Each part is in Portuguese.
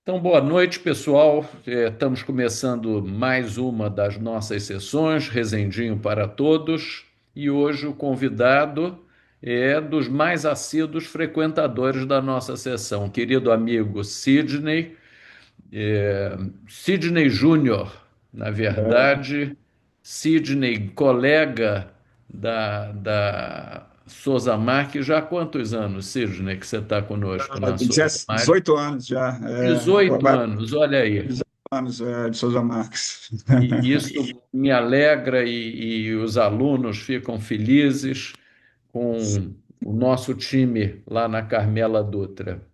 Então, boa noite, pessoal. Estamos começando mais uma das nossas sessões, Rezendinho para Todos, e hoje o convidado é dos mais assíduos frequentadores da nossa sessão, querido amigo Sidney, Sidney Júnior, na verdade, Sidney, colega da Souza Marques. Já há quantos anos, Sidney, que você está conosco na Souza Marques? 18 anos já, 18 anos, olha aí. 18 anos de Souza Marques. E isso me alegra e os alunos ficam felizes com o nosso time lá na Carmela Dutra.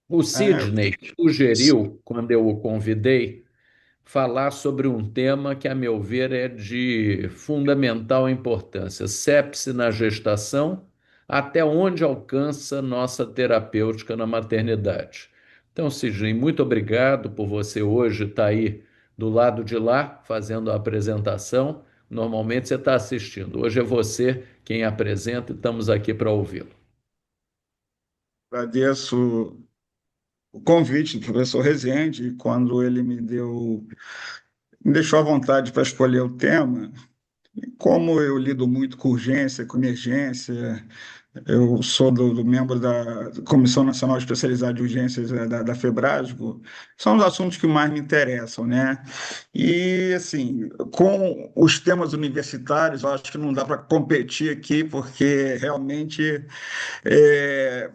O É, Sidney sugeriu, quando eu o convidei, falar sobre um tema que, a meu ver, é de fundamental importância: sepse na gestação, até onde alcança nossa terapêutica na maternidade. Então, Sidney, muito obrigado por você hoje estar aí do lado de lá, fazendo a apresentação. Normalmente você está assistindo. Hoje é você quem apresenta e estamos aqui para ouvi-lo. agradeço o convite do professor Rezende, quando ele me deixou à vontade para escolher o tema. Como eu lido muito com urgência, com emergência, eu sou do membro da Comissão Nacional Especializada de Urgências da FEBRASGO, são os assuntos que mais me interessam, né? E, assim, com os temas universitários, eu acho que não dá para competir aqui, porque realmente, é,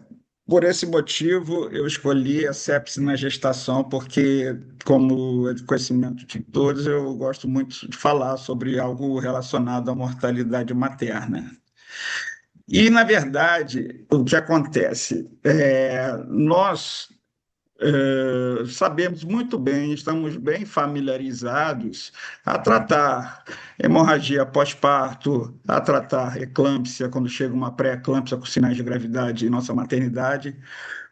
por esse motivo, eu escolhi a sepse na gestação, porque, como é de conhecimento de todos, eu gosto muito de falar sobre algo relacionado à mortalidade materna. E, na verdade, o que acontece? Nós sabemos muito bem, estamos bem familiarizados a tratar hemorragia pós-parto, a tratar eclâmpsia, quando chega uma pré-eclâmpsia com sinais de gravidade em nossa maternidade.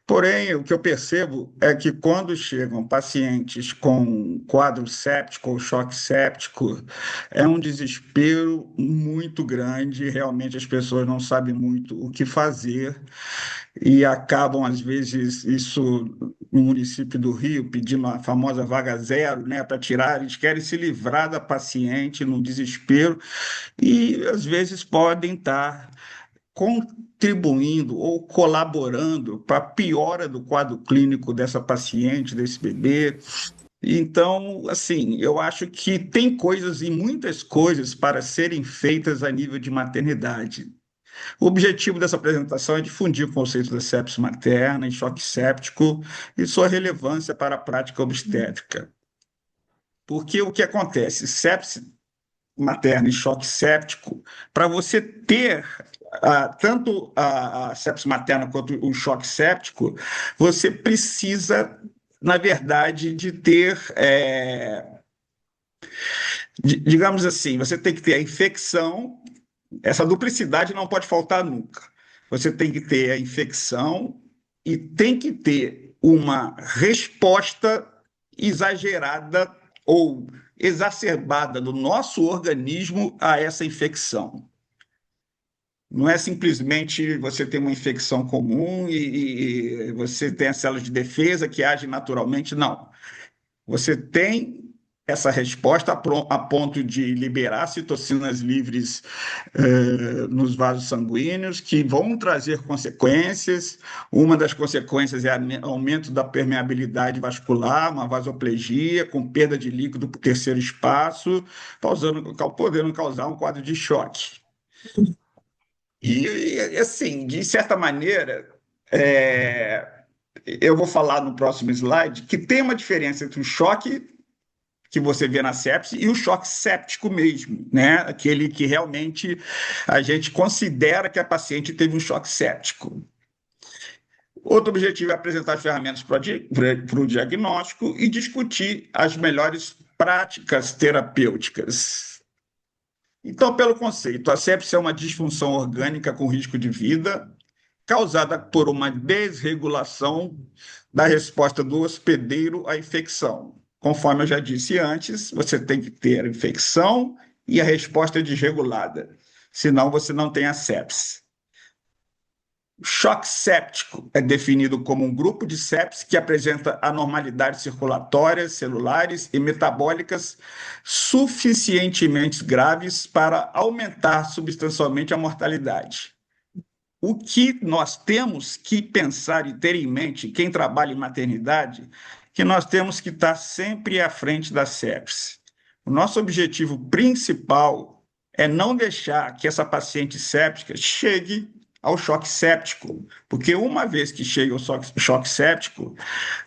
Porém, o que eu percebo é que quando chegam pacientes com quadro séptico ou choque séptico, é um desespero muito grande. Realmente as pessoas não sabem muito o que fazer e acabam, às vezes, isso no município do Rio, pedindo a famosa vaga zero, né, para tirar, eles querem se livrar da paciente no desespero e, às vezes, podem estar contribuindo ou colaborando para a piora do quadro clínico dessa paciente, desse bebê. Então, assim, eu acho que tem coisas e muitas coisas para serem feitas a nível de maternidade. O objetivo dessa apresentação é difundir o conceito da sepse materna e choque séptico e sua relevância para a prática obstétrica. Porque o que acontece? Sepse materna e choque séptico, para você ter tanto a sepse materna quanto o choque séptico, você precisa, na verdade, de ter, digamos assim, você tem que ter a infecção, essa duplicidade não pode faltar nunca. Você tem que ter a infecção e tem que ter uma resposta exagerada ou exacerbada do nosso organismo a essa infecção. Não é simplesmente você ter uma infecção comum e você tem as células de defesa que agem naturalmente, não. Você tem essa resposta a ponto de liberar citocinas livres nos vasos sanguíneos, que vão trazer consequências. Uma das consequências é aumento da permeabilidade vascular, uma vasoplegia, com perda de líquido para o terceiro espaço, podendo causar um quadro de choque. Assim, de certa maneira, eu vou falar no próximo slide que tem uma diferença entre o choque que você vê na sepse e o choque séptico mesmo, né? Aquele que realmente a gente considera que a paciente teve um choque séptico. Outro objetivo é apresentar ferramentas para o diagnóstico e discutir as melhores práticas terapêuticas. Então, pelo conceito, a sepse é uma disfunção orgânica com risco de vida causada por uma desregulação da resposta do hospedeiro à infecção. Conforme eu já disse antes, você tem que ter a infecção e a resposta desregulada, senão você não tem a sepse. Choque séptico é definido como um grupo de sepsis que apresenta anormalidades circulatórias, celulares e metabólicas suficientemente graves para aumentar substancialmente a mortalidade. O que nós temos que pensar e ter em mente, quem trabalha em maternidade, que nós temos que estar sempre à frente da sepsis. O nosso objetivo principal é não deixar que essa paciente séptica chegue ao choque séptico, porque uma vez que chega ao choque séptico,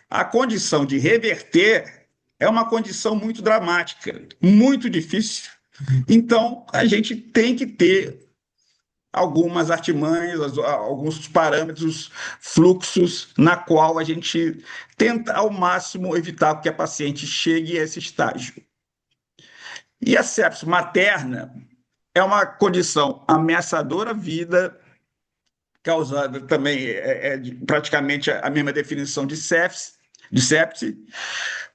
a condição de reverter é uma condição muito dramática, muito difícil. Então, a gente tem que ter algumas artimanhas, alguns parâmetros, fluxos, na qual a gente tenta ao máximo evitar que a paciente chegue a esse estágio. E a sepse materna é uma condição ameaçadora à vida, causada também, praticamente a mesma definição de sepse,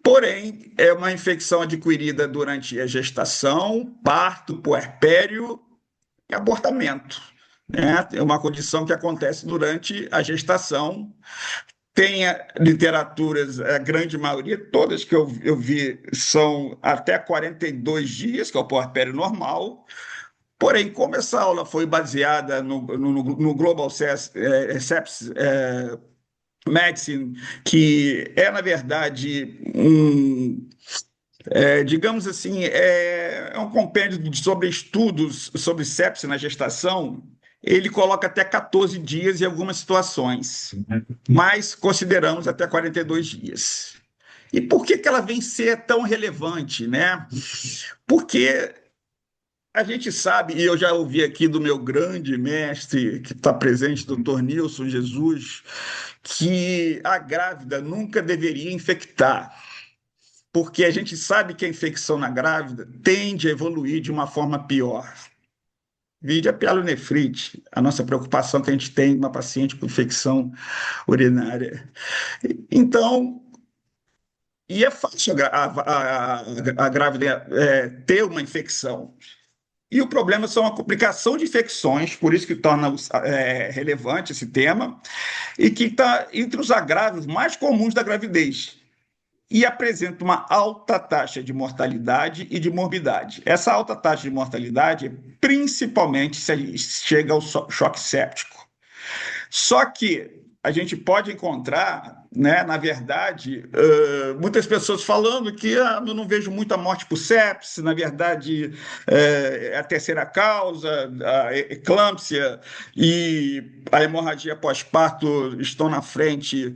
porém é uma infecção adquirida durante a gestação, parto, puerpério e abortamento. Né? É uma condição que acontece durante a gestação. Tem literaturas, a grande maioria, todas que eu vi, são até 42 dias, que é o puerpério normal. Porém, como essa aula foi baseada no Global Sepsis Medicine, que é, na verdade, digamos assim, é um compêndio sobre estudos sobre sepsis na gestação. Ele coloca até 14 dias em algumas situações, mas consideramos até 42 dias. E por que ela vem ser tão relevante, né? Porque a gente sabe, e eu já ouvi aqui do meu grande mestre, que está presente, doutor Nilson Jesus, que a grávida nunca deveria infectar, porque a gente sabe que a infecção na grávida tende a evoluir de uma forma pior. Vide a pielonefrite, a nossa preocupação que a gente tem uma paciente com infecção urinária. Então, e é fácil a grávida ter uma infecção. E o problema são a complicação de infecções, por isso que torna relevante esse tema, e que está entre os agravos mais comuns da gravidez. E apresenta uma alta taxa de mortalidade e de morbidade. Essa alta taxa de mortalidade, principalmente se chega ao choque séptico. Só que a gente pode encontrar, né, na verdade, muitas pessoas falando que eu não vejo muita morte por sepsis, na verdade, é a terceira causa, a eclâmpsia e a hemorragia pós-parto estão na frente,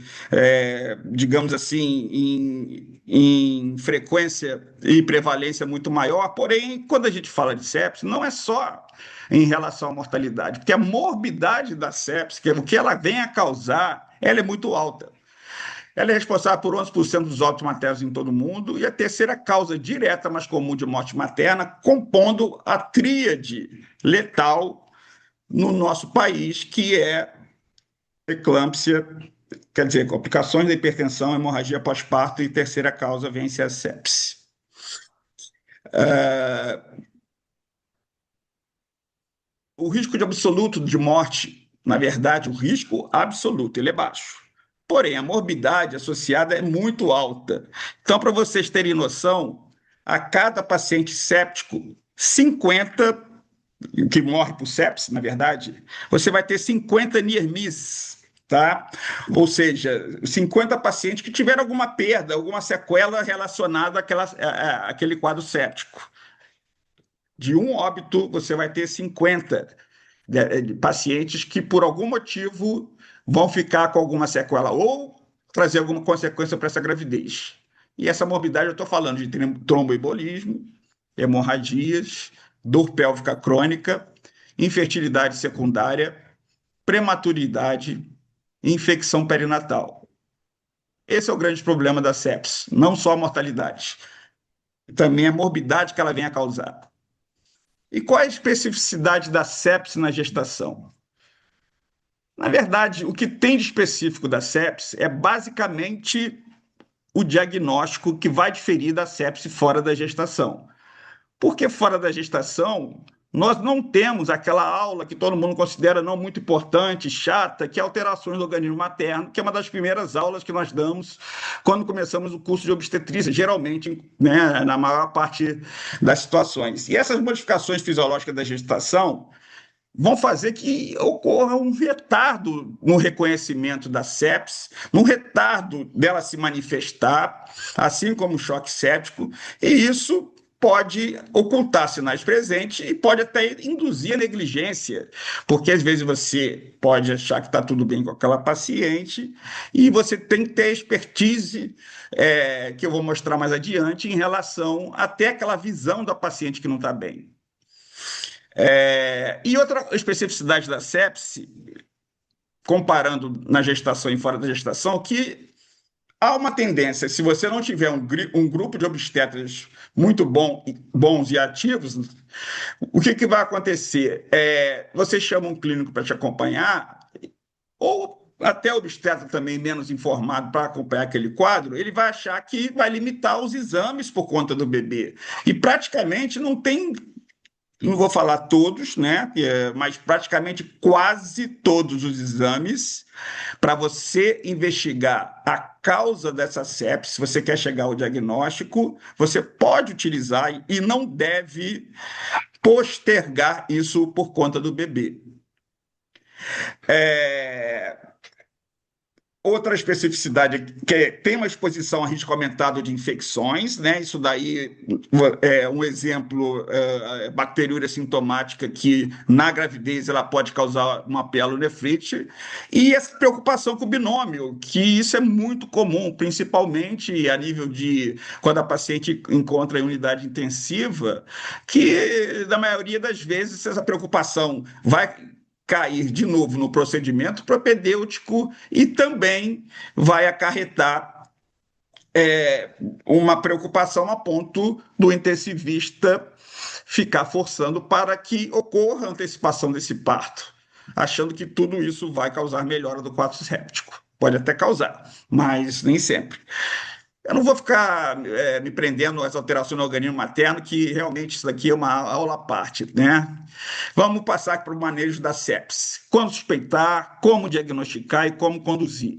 digamos assim, em frequência e prevalência muito maior. Porém, quando a gente fala de sepsis, não é só em relação à mortalidade, porque a morbidade da sepsis, que é o que ela vem a causar, ela é muito alta. Ela é responsável por 11% dos óbitos maternos em todo o mundo e a terceira causa direta mais comum de morte materna, compondo a tríade letal no nosso país, que é eclâmpsia, quer dizer, complicações da hipertensão, hemorragia pós-parto e terceira causa vem ser a sepse. O risco de absoluto de morte, na verdade, o risco absoluto, ele é baixo. Porém, a morbidade associada é muito alta. Então, para vocês terem noção, a cada paciente séptico, 50, que morre por sepsis, na verdade, você vai ter 50 near miss, tá? Ou seja, 50 pacientes que tiveram alguma perda, alguma sequela relacionada àquele quadro séptico. De um óbito, você vai ter 50 pacientes que, por algum motivo, vão ficar com alguma sequela ou trazer alguma consequência para essa gravidez. E essa morbidade, eu estou falando de tromboembolismo, hemorragias, dor pélvica crônica, infertilidade secundária, prematuridade e infecção perinatal. Esse é o grande problema da sepsis, não só a mortalidade, também a morbidade que ela vem a causar. E qual é a especificidade da sepse na gestação? Na verdade, o que tem de específico da sepse é basicamente o diagnóstico que vai diferir da sepse fora da gestação. Porque fora da gestação, nós não temos aquela aula que todo mundo considera não muito importante, chata, que é alterações do organismo materno, que é uma das primeiras aulas que nós damos quando começamos o curso de obstetrícia, geralmente, né, na maior parte das situações. E essas modificações fisiológicas da gestação vão fazer que ocorra um retardo no reconhecimento da sepse, um retardo dela se manifestar, assim como o choque séptico, e isso pode ocultar sinais presentes e pode até induzir a negligência, porque às vezes você pode achar que está tudo bem com aquela paciente e você tem que ter expertise, que eu vou mostrar mais adiante, em relação até aquela visão da paciente que não está bem. E outra especificidade da sepse, comparando na gestação e fora da gestação, que há uma tendência, se você não tiver um grupo de obstetras muito bons e ativos, o que vai acontecer? Você chama um clínico para te acompanhar, ou até o obstetra também menos informado para acompanhar aquele quadro, ele vai achar que vai limitar os exames por conta do bebê. E praticamente não vou falar todos, né? Mas praticamente quase todos os exames, para você investigar a causa dessa sepse, se você quer chegar ao diagnóstico, você pode utilizar e não deve postergar isso por conta do bebê. Outra especificidade que tem uma exposição a risco aumentado de infecções, né? Isso daí é um exemplo, bacteriúria sintomática que na gravidez ela pode causar uma pielonefrite, e essa preocupação com o binômio, que isso é muito comum, principalmente a nível de quando a paciente encontra em unidade intensiva, que na maioria das vezes essa preocupação vai cair de novo no procedimento propedêutico e também vai acarretar uma preocupação a ponto do intensivista ficar forçando para que ocorra a antecipação desse parto, achando que tudo isso vai causar melhora do quadro séptico. Pode até causar, mas nem sempre. Eu não vou ficar me prendendo às alterações no organismo materno, que realmente isso daqui é uma aula à parte, né? Vamos passar para o manejo da sepse. Quando suspeitar, como diagnosticar e como conduzir,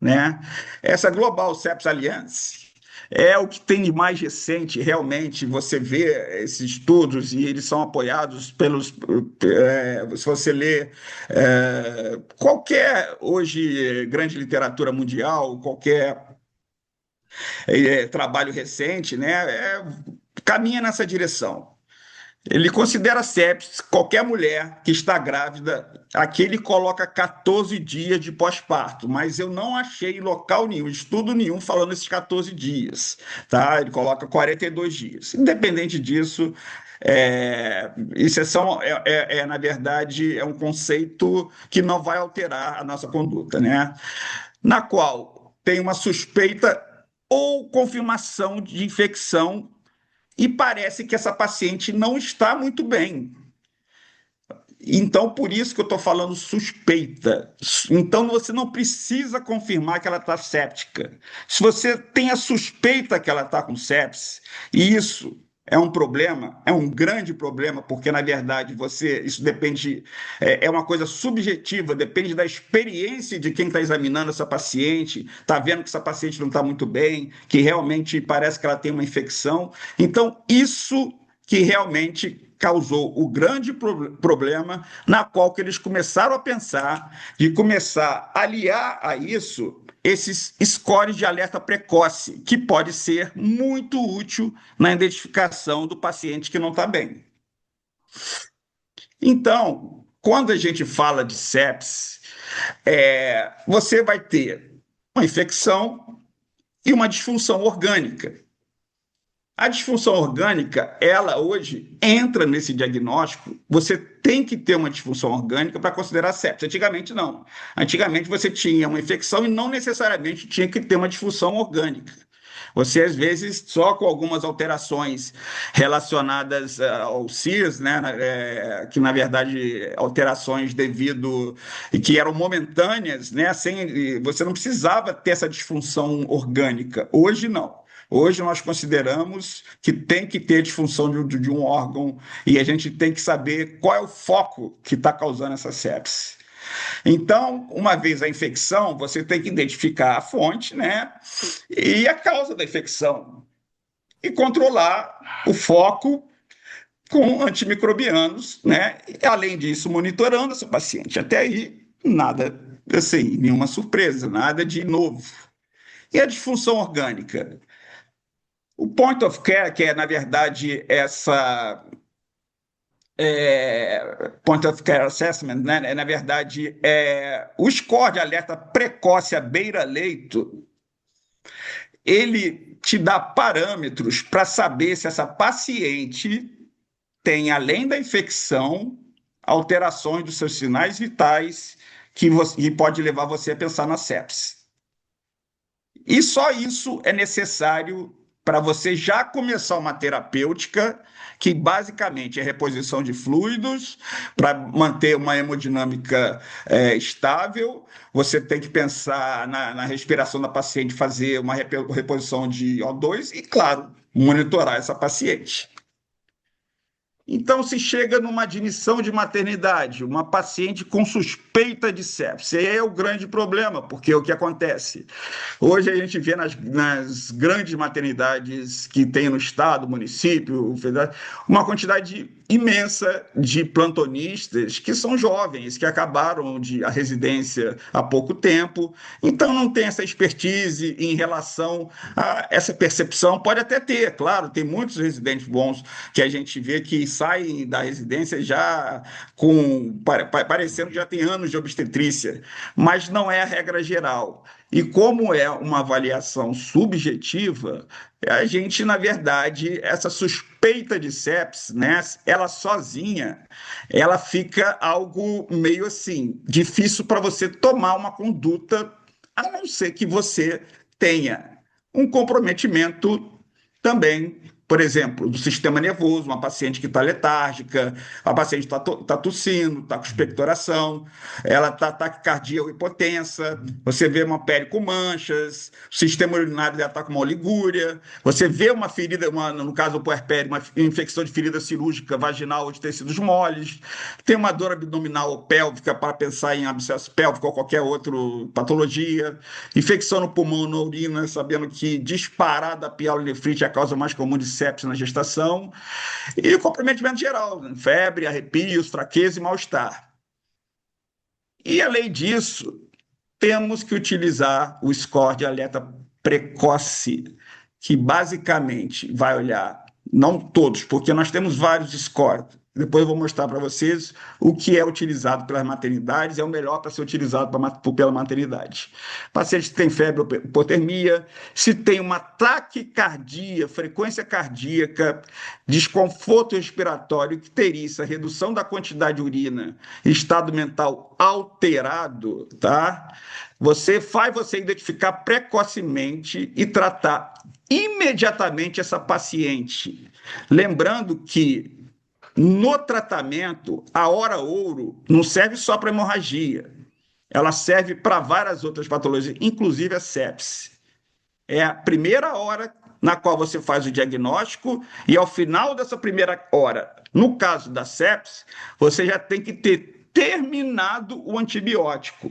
né? Essa Global Sepsis Alliance é o que tem de mais recente, realmente, você vê esses estudos e eles são apoiados pelos... se você lê qualquer, hoje, grande literatura mundial, qualquer trabalho recente, né, caminha nessa direção. Ele considera sepsis qualquer mulher que está grávida, aqui ele coloca 14 dias de pós-parto, mas eu não achei em local nenhum, estudo nenhum falando esses 14 dias, tá? Ele coloca 42 dias. Independente disso, exceção na verdade, é um conceito que não vai alterar a nossa conduta, né? Na qual tem uma suspeita ou confirmação de infecção e parece que essa paciente não está muito bem. Então, por isso que eu estou falando suspeita. Então, você não precisa confirmar que ela está séptica. Se você tem a suspeita que ela está com sepse, e isso é um problema, é um grande problema, porque, na verdade, isso depende, é uma coisa subjetiva, depende da experiência de quem está examinando essa paciente, está vendo que essa paciente não está muito bem, que realmente parece que ela tem uma infecção. Então, isso que realmente causou o grande problema, na qual que eles começaram a pensar de começar a aliar a isso esses scores de alerta precoce, que pode ser muito útil na identificação do paciente que não está bem. Então, quando a gente fala de sepsis, você vai ter uma infecção e uma disfunção orgânica. A disfunção orgânica, ela hoje entra nesse diagnóstico, você tem que ter uma disfunção orgânica para considerar sepsis. Antigamente, não. Antigamente, você tinha uma infecção e não necessariamente tinha que ter uma disfunção orgânica. Você, às vezes, só com algumas alterações relacionadas ao CIRS, né, que, na verdade, alterações que eram momentâneas, né, você não precisava ter essa disfunção orgânica. Hoje, não. Hoje nós consideramos que tem que ter disfunção de um órgão e a gente tem que saber qual é o foco que está causando essa sepse. Então, uma vez a infecção, você tem que identificar a fonte, né, e a causa da infecção e controlar o foco com antimicrobianos, né? E, além disso, monitorando essa paciente. Até aí, nada, assim, nenhuma surpresa, nada de novo. E a disfunção orgânica? O point of care, que é, na verdade, essa point of care assessment, né? Na verdade, o score de alerta precoce à beira-leito, ele te dá parâmetros para saber se essa paciente tem, além da infecção, alterações dos seus sinais vitais que pode levar você a pensar na sepse. E só isso é necessário para você já começar uma terapêutica, que basicamente é reposição de fluidos, para manter uma hemodinâmica estável. Você tem que pensar na respiração da paciente, fazer uma reposição de O2 e, claro, monitorar essa paciente. Então, se chega numa admissão de maternidade, uma paciente com suspeita de sepse, aí é o grande problema, porque o que acontece? Hoje a gente vê nas grandes maternidades que tem no estado, município, federal, uma quantidade imensa de plantonistas que são jovens, que acabaram a residência há pouco tempo, então não tem essa expertise em relação a essa percepção. Pode até ter, claro, tem muitos residentes bons que a gente vê que saem da residência já parecendo que já tem anos de obstetrícia, mas não é a regra geral. E como é uma avaliação subjetiva, a gente, na verdade, essa suspeita de sepsis, né, ela sozinha, ela fica algo meio assim, difícil para você tomar uma conduta, a não ser que você tenha um comprometimento também, por exemplo, do sistema nervoso, uma paciente que está letárgica, a paciente está tossindo, está com expectoração, ela está taquicardia ou hipotensa, você vê uma pele com manchas, o sistema urinário dela está com uma oligúria, você vê uma ferida, no caso do puerpério, uma infecção de ferida cirúrgica vaginal ou de tecidos moles, tem uma dor abdominal ou pélvica para pensar em abscesso pélvico ou qualquer outra patologia, infecção no pulmão, na urina, sabendo que disparada a pielonefrite é a causa mais comum de sepsis na gestação, e o comprometimento geral, né? Febre, arrepios, fraqueza e mal-estar. E, além disso, temos que utilizar o score de alerta precoce, que basicamente vai olhar, não todos, porque nós temos vários scores. Depois eu vou mostrar para vocês o que é utilizado pelas maternidades, é o melhor para ser utilizado pela maternidade. Paciente que tem febre ou hipotermia, se tem uma taquicardia, frequência cardíaca, desconforto respiratório, icterícia, redução da quantidade de urina, estado mental alterado, tá? Você identificar precocemente e tratar imediatamente essa paciente. Lembrando que no tratamento, a hora ouro não serve só para hemorragia, ela serve para várias outras patologias, inclusive a sepse. É a primeira hora na qual você faz o diagnóstico e ao final dessa primeira hora, no caso da sepse, você já tem que ter terminado o antibiótico.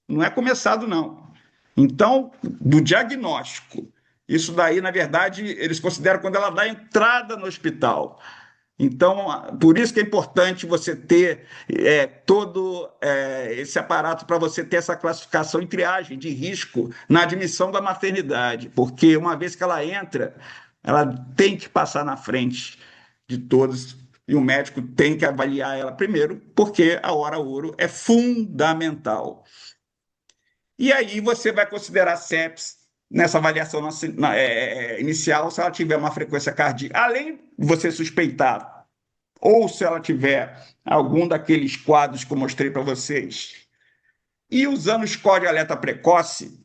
Não é começado, não. Então, do diagnóstico, isso daí, na verdade, eles consideram quando ela dá entrada no hospital. Então, por isso que é importante você ter todo esse aparato para você ter essa classificação e triagem de risco na admissão da maternidade, porque uma vez que ela entra, ela tem que passar na frente de todos e o médico tem que avaliar ela primeiro, porque a hora ouro é fundamental. E aí você vai considerar sepsis nessa avaliação inicial, se ela tiver uma frequência cardíaca, além de você suspeitar, ou se ela tiver algum daqueles quadros que eu mostrei para vocês. E usando o score de alerta precoce,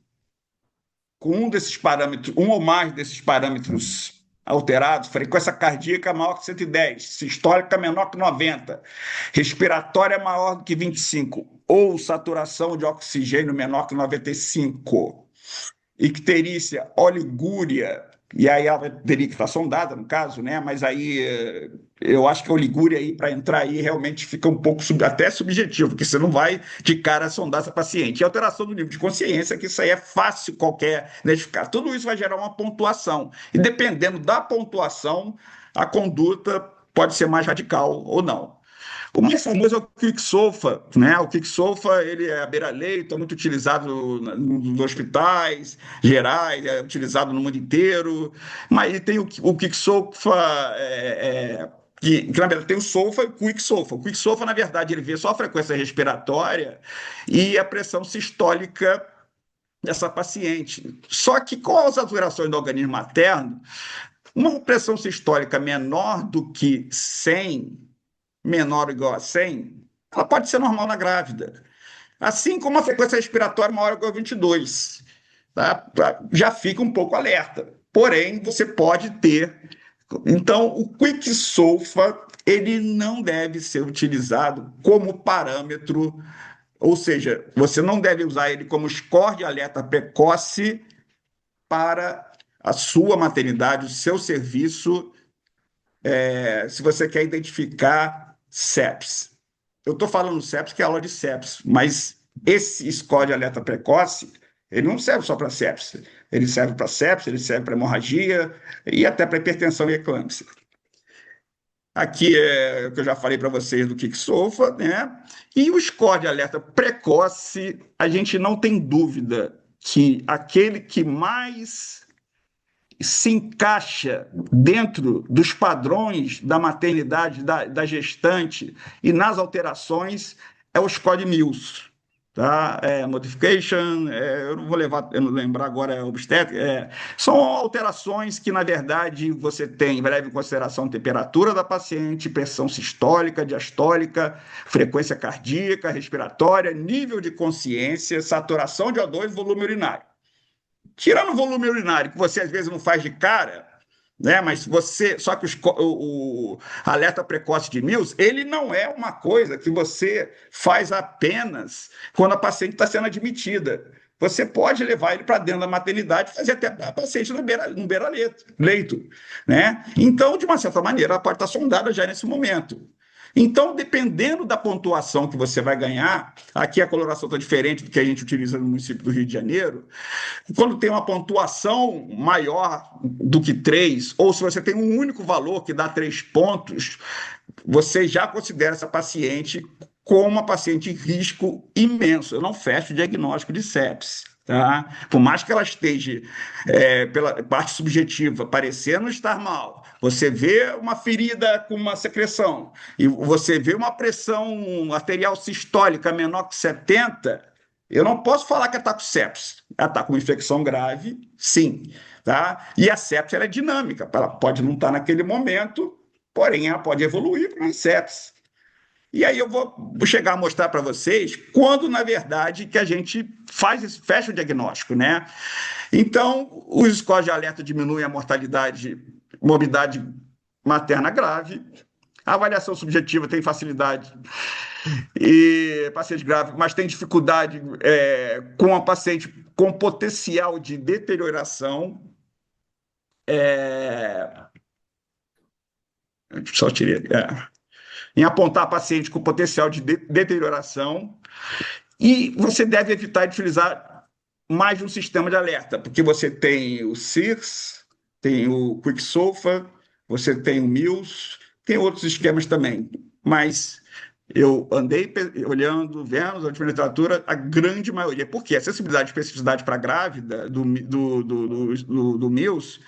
com um desses parâmetros, um ou mais desses parâmetros alterados, frequência cardíaca maior que 110, sistólica menor que 90, respiratória maior do que 25, ou saturação de oxigênio menor que 95, icterícia, oligúria, e aí ela teria que estar sondada, no caso, né? Mas aí eu acho que a oligúria aí, para entrar aí, realmente fica um pouco até subjetivo, porque você não vai de cara sondar essa paciente. E alteração do nível de consciência, que isso aí é fácil qualquer identificar. Tudo isso vai gerar uma pontuação. E dependendo da pontuação, a conduta pode ser mais radical ou não. O mais famoso é o Quicksofa, né? O Quicksofa, ele é à beira-leito, é muito utilizado nos hospitais gerais, é utilizado no mundo inteiro, mas ele tem o Quicksofa, que, na verdade tem o Sofa e o Quicksofa. O Quicksofa, na verdade, ele vê só a frequência respiratória e a pressão sistólica dessa paciente. Só que com as alterações do organismo materno, uma pressão sistólica menor do que 100, menor ou igual a 100, ela pode ser normal na grávida. Assim como a frequência respiratória maior ou igual a 22. Tá? Já fica um pouco alerta. Porém, você pode ter. Então, o Quicksolfa, ele não deve ser utilizado como parâmetro, ou seja, você não deve usar ele como score de alerta precoce para a sua maternidade, o seu serviço, se você quer identificar sepsis. Eu estou falando sepsis, que é aula de sepsis, mas esse score de alerta precoce, ele não serve só para sepsis. Ele serve para sepsis, ele serve para hemorragia e até para hipertensão e eclâmpsia. Aqui é o que eu já falei para vocês do que sofa, né? E o score de alerta precoce, a gente não tem dúvida que aquele que mais se encaixa dentro dos padrões da maternidade, da gestante e nas alterações é o score de Mills. Tá? Modification, eu não vou eu não lembrar agora, obstétrica, são alterações que, na verdade, você tem, leva em consideração a temperatura da paciente, pressão sistólica, diastólica, frequência cardíaca, respiratória, nível de consciência, saturação de O2 e volume urinário. Tirando o volume urinário, que você às vezes não faz de cara, né? Mas você. Só que o alerta precoce de Mills, ele não é uma coisa que você faz apenas quando a paciente está sendo admitida. Você pode levar ele para dentro da maternidade e fazer até a paciente no leito, né? Então, de uma certa maneira, ela pode estar sondada já nesse momento. Então, dependendo da pontuação que você vai ganhar, aqui a coloração está diferente do que a gente utiliza no município do Rio de Janeiro. Quando tem uma pontuação maior do que 3, ou se você tem um único valor que dá 3 pontos, você já considera essa paciente como uma paciente em risco imenso. Eu não fecho o diagnóstico de sepsis. Tá? Por mais que ela esteja, pela parte subjetiva, parecendo estar mal, você vê uma ferida com uma secreção e você vê uma pressão arterial sistólica menor que 70, eu não posso falar que ela está com sepsis. Ela está com uma infecção grave, sim. Tá? E a sepsis ela é dinâmica, ela pode não estar naquele momento, porém ela pode evoluir para uma sepsis. E aí eu vou chegar a mostrar para vocês quando, na verdade, que a gente fecha o diagnóstico, né? Então, os scores de alerta diminuem a mortalidade, morbidade materna grave. A avaliação subjetiva tem facilidade e paciente grave, mas tem dificuldade com a paciente com potencial de deterioração. Só tirei. Em apontar a paciente com potencial de deterioração, e você deve evitar de utilizar mais de um sistema de alerta, porque você tem o CIRS, tem o Quicksofa, você tem o Mills, tem outros esquemas também, mas eu andei olhando, vendo a literatura, a grande maioria, porque a sensibilidade e especificidade para grávida do Mills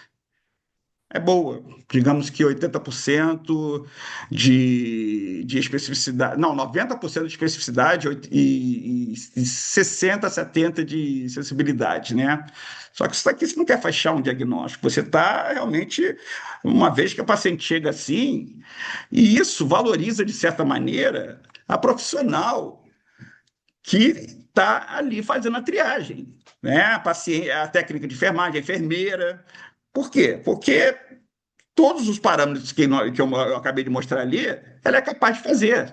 é boa. Digamos que 80% de especificidade, não, 90% de especificidade e 60, 70% de sensibilidade, né? Só que isso aqui você não quer fechar um diagnóstico, você está realmente, uma vez que a paciente chega assim, e isso valoriza, de certa maneira, a profissional que está ali fazendo a triagem, né? A paciente, a técnica de enfermagem, a enfermeira. Por quê? Porque todos os parâmetros que eu acabei de mostrar ali, ela é capaz de fazer.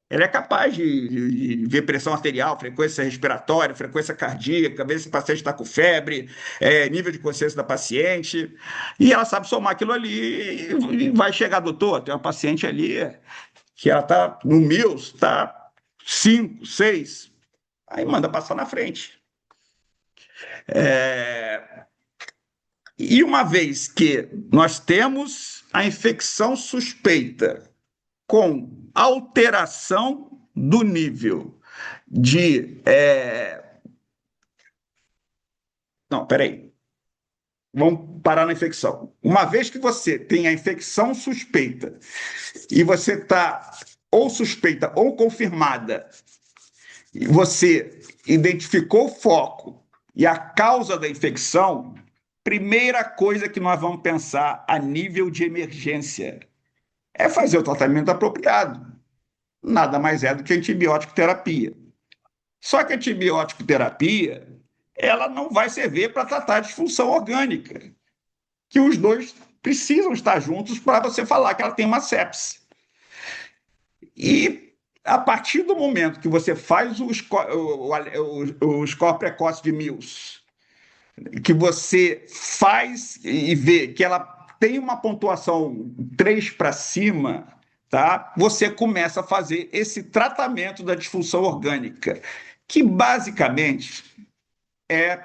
Ele é capaz de ver pressão arterial, frequência respiratória, frequência cardíaca, ver se o paciente está com febre, nível de consciência da paciente, e ela sabe somar aquilo ali e vai chegar, doutor, tem uma paciente ali que ela está no 1000, está 5, 6, aí manda passar na frente. E uma vez que nós temos a infecção suspeita com alteração do nível de. Não, peraí. Vamos parar na infecção. Uma vez que você tem a infecção suspeita e você está ou suspeita ou confirmada, e você identificou o foco e a causa da infecção, primeira coisa que nós vamos pensar a nível de emergência é fazer o tratamento apropriado. Nada mais é do que antibiótico terapia. Só que a antibiótico terapia ela não vai servir para tratar a disfunção orgânica, que os dois precisam estar juntos para você falar que ela tem uma sepse. E a partir do momento que você faz o score precoce de Mills, que você faz e vê que ela tem uma pontuação 3 para cima, tá? Você começa a fazer esse tratamento da disfunção orgânica, que basicamente é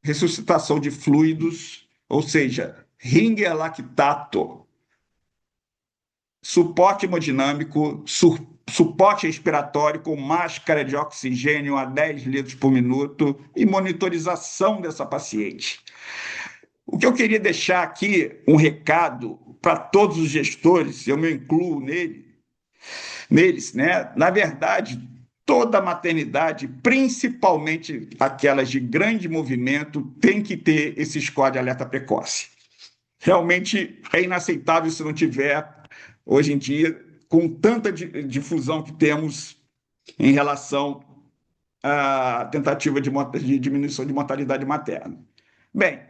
ressuscitação de fluidos, ou seja, ringer lactato, suporte hemodinâmico, suporte respiratório com máscara de oxigênio a 10 litros por minuto e monitorização dessa paciente. O que eu queria deixar aqui, um recado para todos os gestores, eu me incluo neles, né? Na verdade, toda maternidade, principalmente aquelas de grande movimento, tem que ter esse score de alerta precoce. Realmente é inaceitável se não tiver, hoje em dia, com tanta difusão que temos em relação à tentativa de diminuição de mortalidade materna. Bem,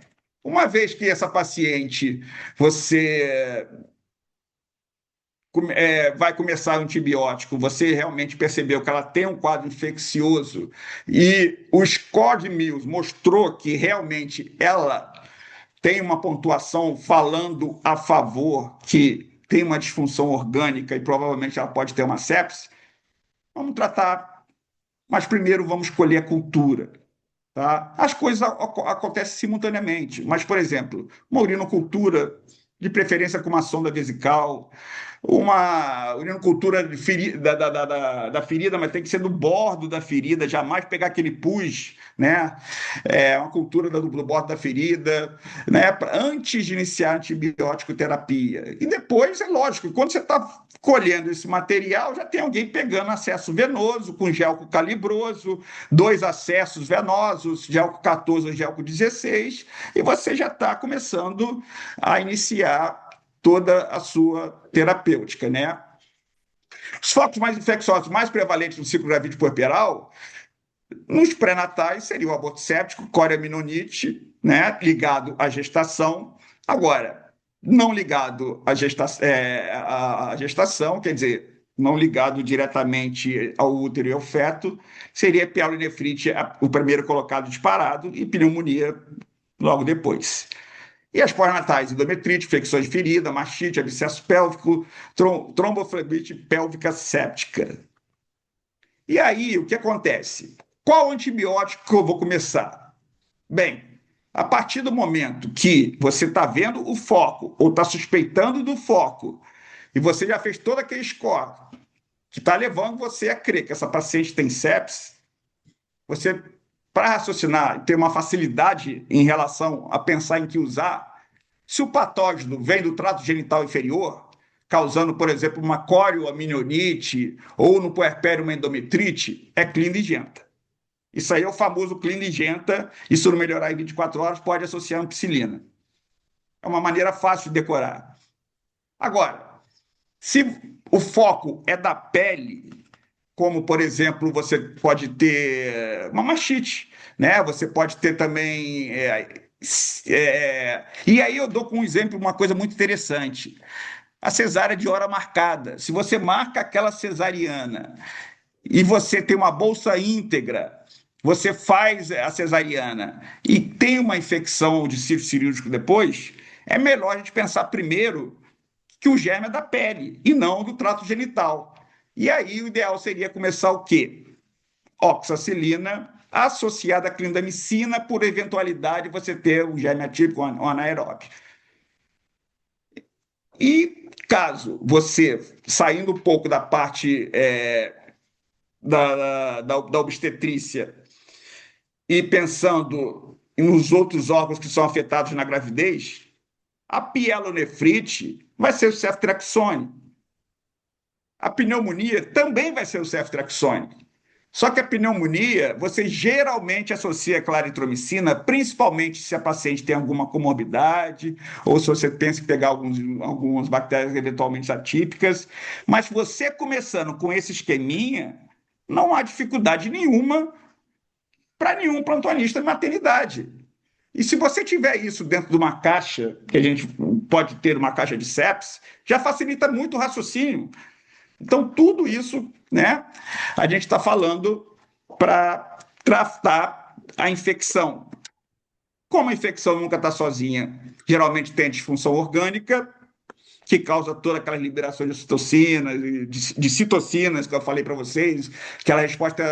uma vez que essa paciente, você vai começar o antibiótico, você realmente percebeu que ela tem um quadro infeccioso e o score de Mills mostrou que realmente ela tem uma pontuação falando a favor que tem uma disfunção orgânica e provavelmente ela pode ter uma sepse, vamos tratar, mas primeiro vamos escolher a cultura. Tá? As coisas acontecem simultaneamente, mas, por exemplo, uma urinocultura, de preferência com uma sonda vesical, uma urinocultura da ferida, mas tem que ser do bordo da ferida, jamais pegar aquele pus, né? Uma cultura do bordo da ferida, né? Antes de iniciar a antibiótico terapia. E depois, é lógico, quando você está colhendo esse material, já tem alguém pegando acesso venoso, com gelco calibroso, 2 acessos venosos, gelco 14 ou gelco 16, e você já está começando a iniciar toda a sua terapêutica, né? Os focos mais infecciosos mais prevalentes no ciclo gravídico puerperal, nos pré-natais, seria o aborto séptico, coriaminonite, né, ligado à gestação. Agora, não ligado à gestação, quer dizer, não ligado diretamente ao útero e ao feto, seria pielonefrite, o primeiro colocado disparado, e pneumonia logo depois. E as pós-natais, endometrite, infecções de ferida, mastite, abscesso pélvico, tromboflebite pélvica séptica. E aí, o que acontece? Qual antibiótico que eu vou começar? Bem, a partir do momento que você está vendo o foco, ou está suspeitando do foco, e você já fez todo aquele score, que está levando você a crer que essa paciente tem sepsis, você, para raciocinar, ter uma facilidade em relação a pensar em que usar, se o patógeno vem do trato genital inferior, causando, por exemplo, uma corioamnionites ou no puerpério uma endometrite, é clinigenta. Isso aí é o famoso clinigenta, e se não melhorar em 24 horas, pode associar ampicilina. É uma maneira fácil de decorar. Agora, se o foco é da pele, como, por exemplo, você pode ter uma mastite, né? Você pode ter também... E aí eu dou como exemplo uma coisa muito interessante. a cesárea de hora marcada. Se você marca aquela cesariana e você tem uma bolsa íntegra, você faz a cesariana e tem uma infecção de ciclo cirúrgico depois, é melhor a gente pensar primeiro que o germe é da pele e não do trato genital. E aí o ideal seria começar o quê? Oxacilina associada à clindamicina, por eventualidade você ter o germe atípico ou anaeróbio. E caso você, saindo um pouco da parte da obstetrícia e pensando nos outros órgãos que são afetados na gravidez, a pielonefrite vai ser o ceftriaxone. A pneumonia também vai ser o ceftriaxone. Só que a pneumonia, você geralmente associa a claritromicina, principalmente se a paciente tem alguma comorbidade, ou se você pensa em pegar algumas bactérias eventualmente atípicas. Mas você começando com esse esqueminha, não há dificuldade nenhuma para nenhum plantonista de maternidade. E se você tiver isso dentro de uma caixa, que a gente pode ter uma caixa de sepsis, já facilita muito o raciocínio. Então, tudo isso, né, a gente está falando para tratar a infecção. Como a infecção nunca está sozinha, geralmente tem disfunção orgânica, que causa toda aquela liberação de citocinas, de citocinas, que eu falei para vocês, aquela resposta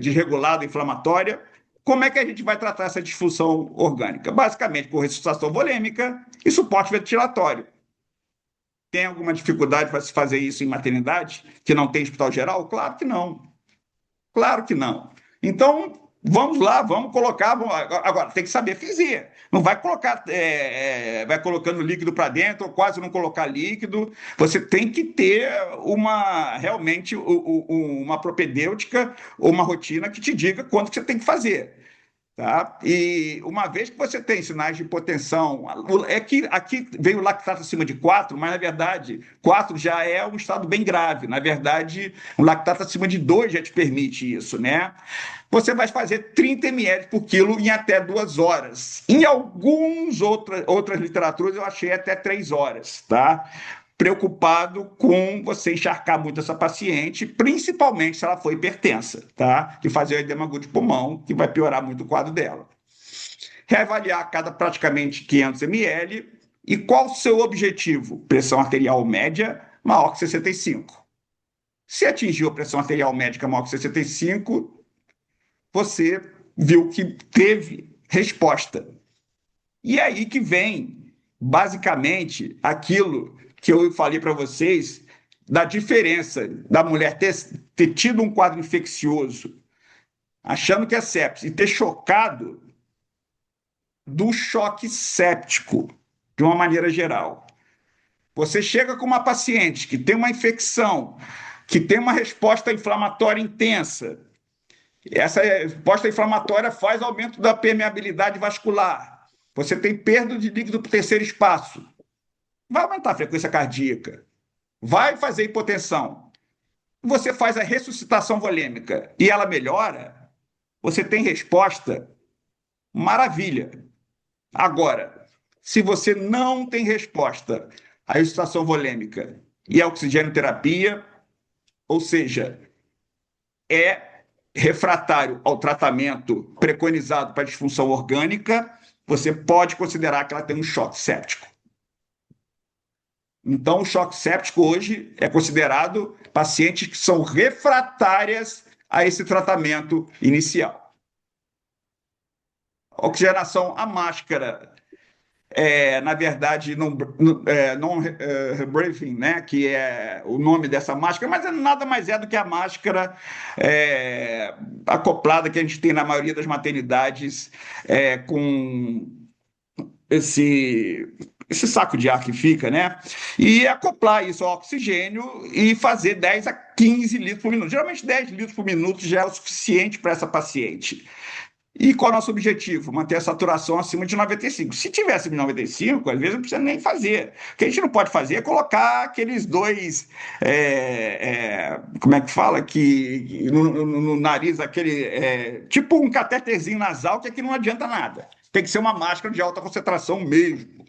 desregulada, inflamatória. Como é que a gente vai tratar essa disfunção orgânica? Basicamente, com ressuscitação volêmica e suporte ventilatório. Tem alguma dificuldade para se fazer isso em maternidade, que não tem hospital geral? Claro que não. Claro que não. Então, vamos lá, vamos colocar. Agora, tem que saber fazer. Não vai colocar, vai colocando líquido para dentro, ou quase não colocar líquido. Você tem que ter realmente uma propedêutica ou uma rotina que te diga quando que você tem que fazer. Tá? E uma vez que você tem sinais de hipotensão, aqui veio o lactato acima de 4, mas na verdade 4 já é um estado bem grave. Na verdade, um lactato acima de 2 já te permite isso, né? Você vai fazer 30 ml por quilo em até 2 horas. Em outras literaturas eu achei até 3 horas, tá? Preocupado com você encharcar muito essa paciente, principalmente se ela for hipertensa, tá? Que fazer o edema agudo de pulmão, que vai piorar muito o quadro dela. Reavaliar a cada praticamente 500 ml. E qual o seu objetivo? Pressão arterial média maior que 65. Se atingiu a pressão arterial médica maior que 65, você viu que teve resposta. E aí que vem, basicamente, aquilo que eu falei para vocês da diferença da mulher ter tido um quadro infeccioso, achando que é sepsis, e ter chocado do choque séptico, de uma maneira geral. Você chega com uma paciente que tem uma infecção, que tem uma resposta inflamatória intensa. Essa resposta inflamatória faz aumento da permeabilidade vascular. Você tem perda de líquido para o terceiro espaço. Vai aumentar a frequência cardíaca. Vai fazer hipotensão. Você faz a ressuscitação volêmica e ela melhora, você tem resposta, maravilha. Agora, se você não tem resposta à ressuscitação volêmica e à oxigenoterapia, ou seja, é refratário ao tratamento preconizado para disfunção orgânica, você pode considerar que ela tem um choque séptico. Então, o choque séptico hoje é considerado pacientes que são refratárias a esse tratamento inicial. Oxigenação à máscara, na verdade, non-breathing, né, que é o nome dessa máscara, mas nada mais é do que a máscara acoplada que a gente tem na maioria das maternidades, com esse saco de ar que fica, né? E acoplar isso ao oxigênio e fazer 10 a 15 litros por minuto. Geralmente 10 litros por minuto já é o suficiente para essa paciente. E qual é o nosso objetivo? Manter a saturação acima de 95. Se tivesse de 95, às vezes não precisa nem fazer. O que a gente não pode fazer é colocar aqueles dois, como é que fala? No nariz, tipo um cateterzinho nasal, que aqui não adianta nada. Tem que ser uma máscara de alta concentração mesmo.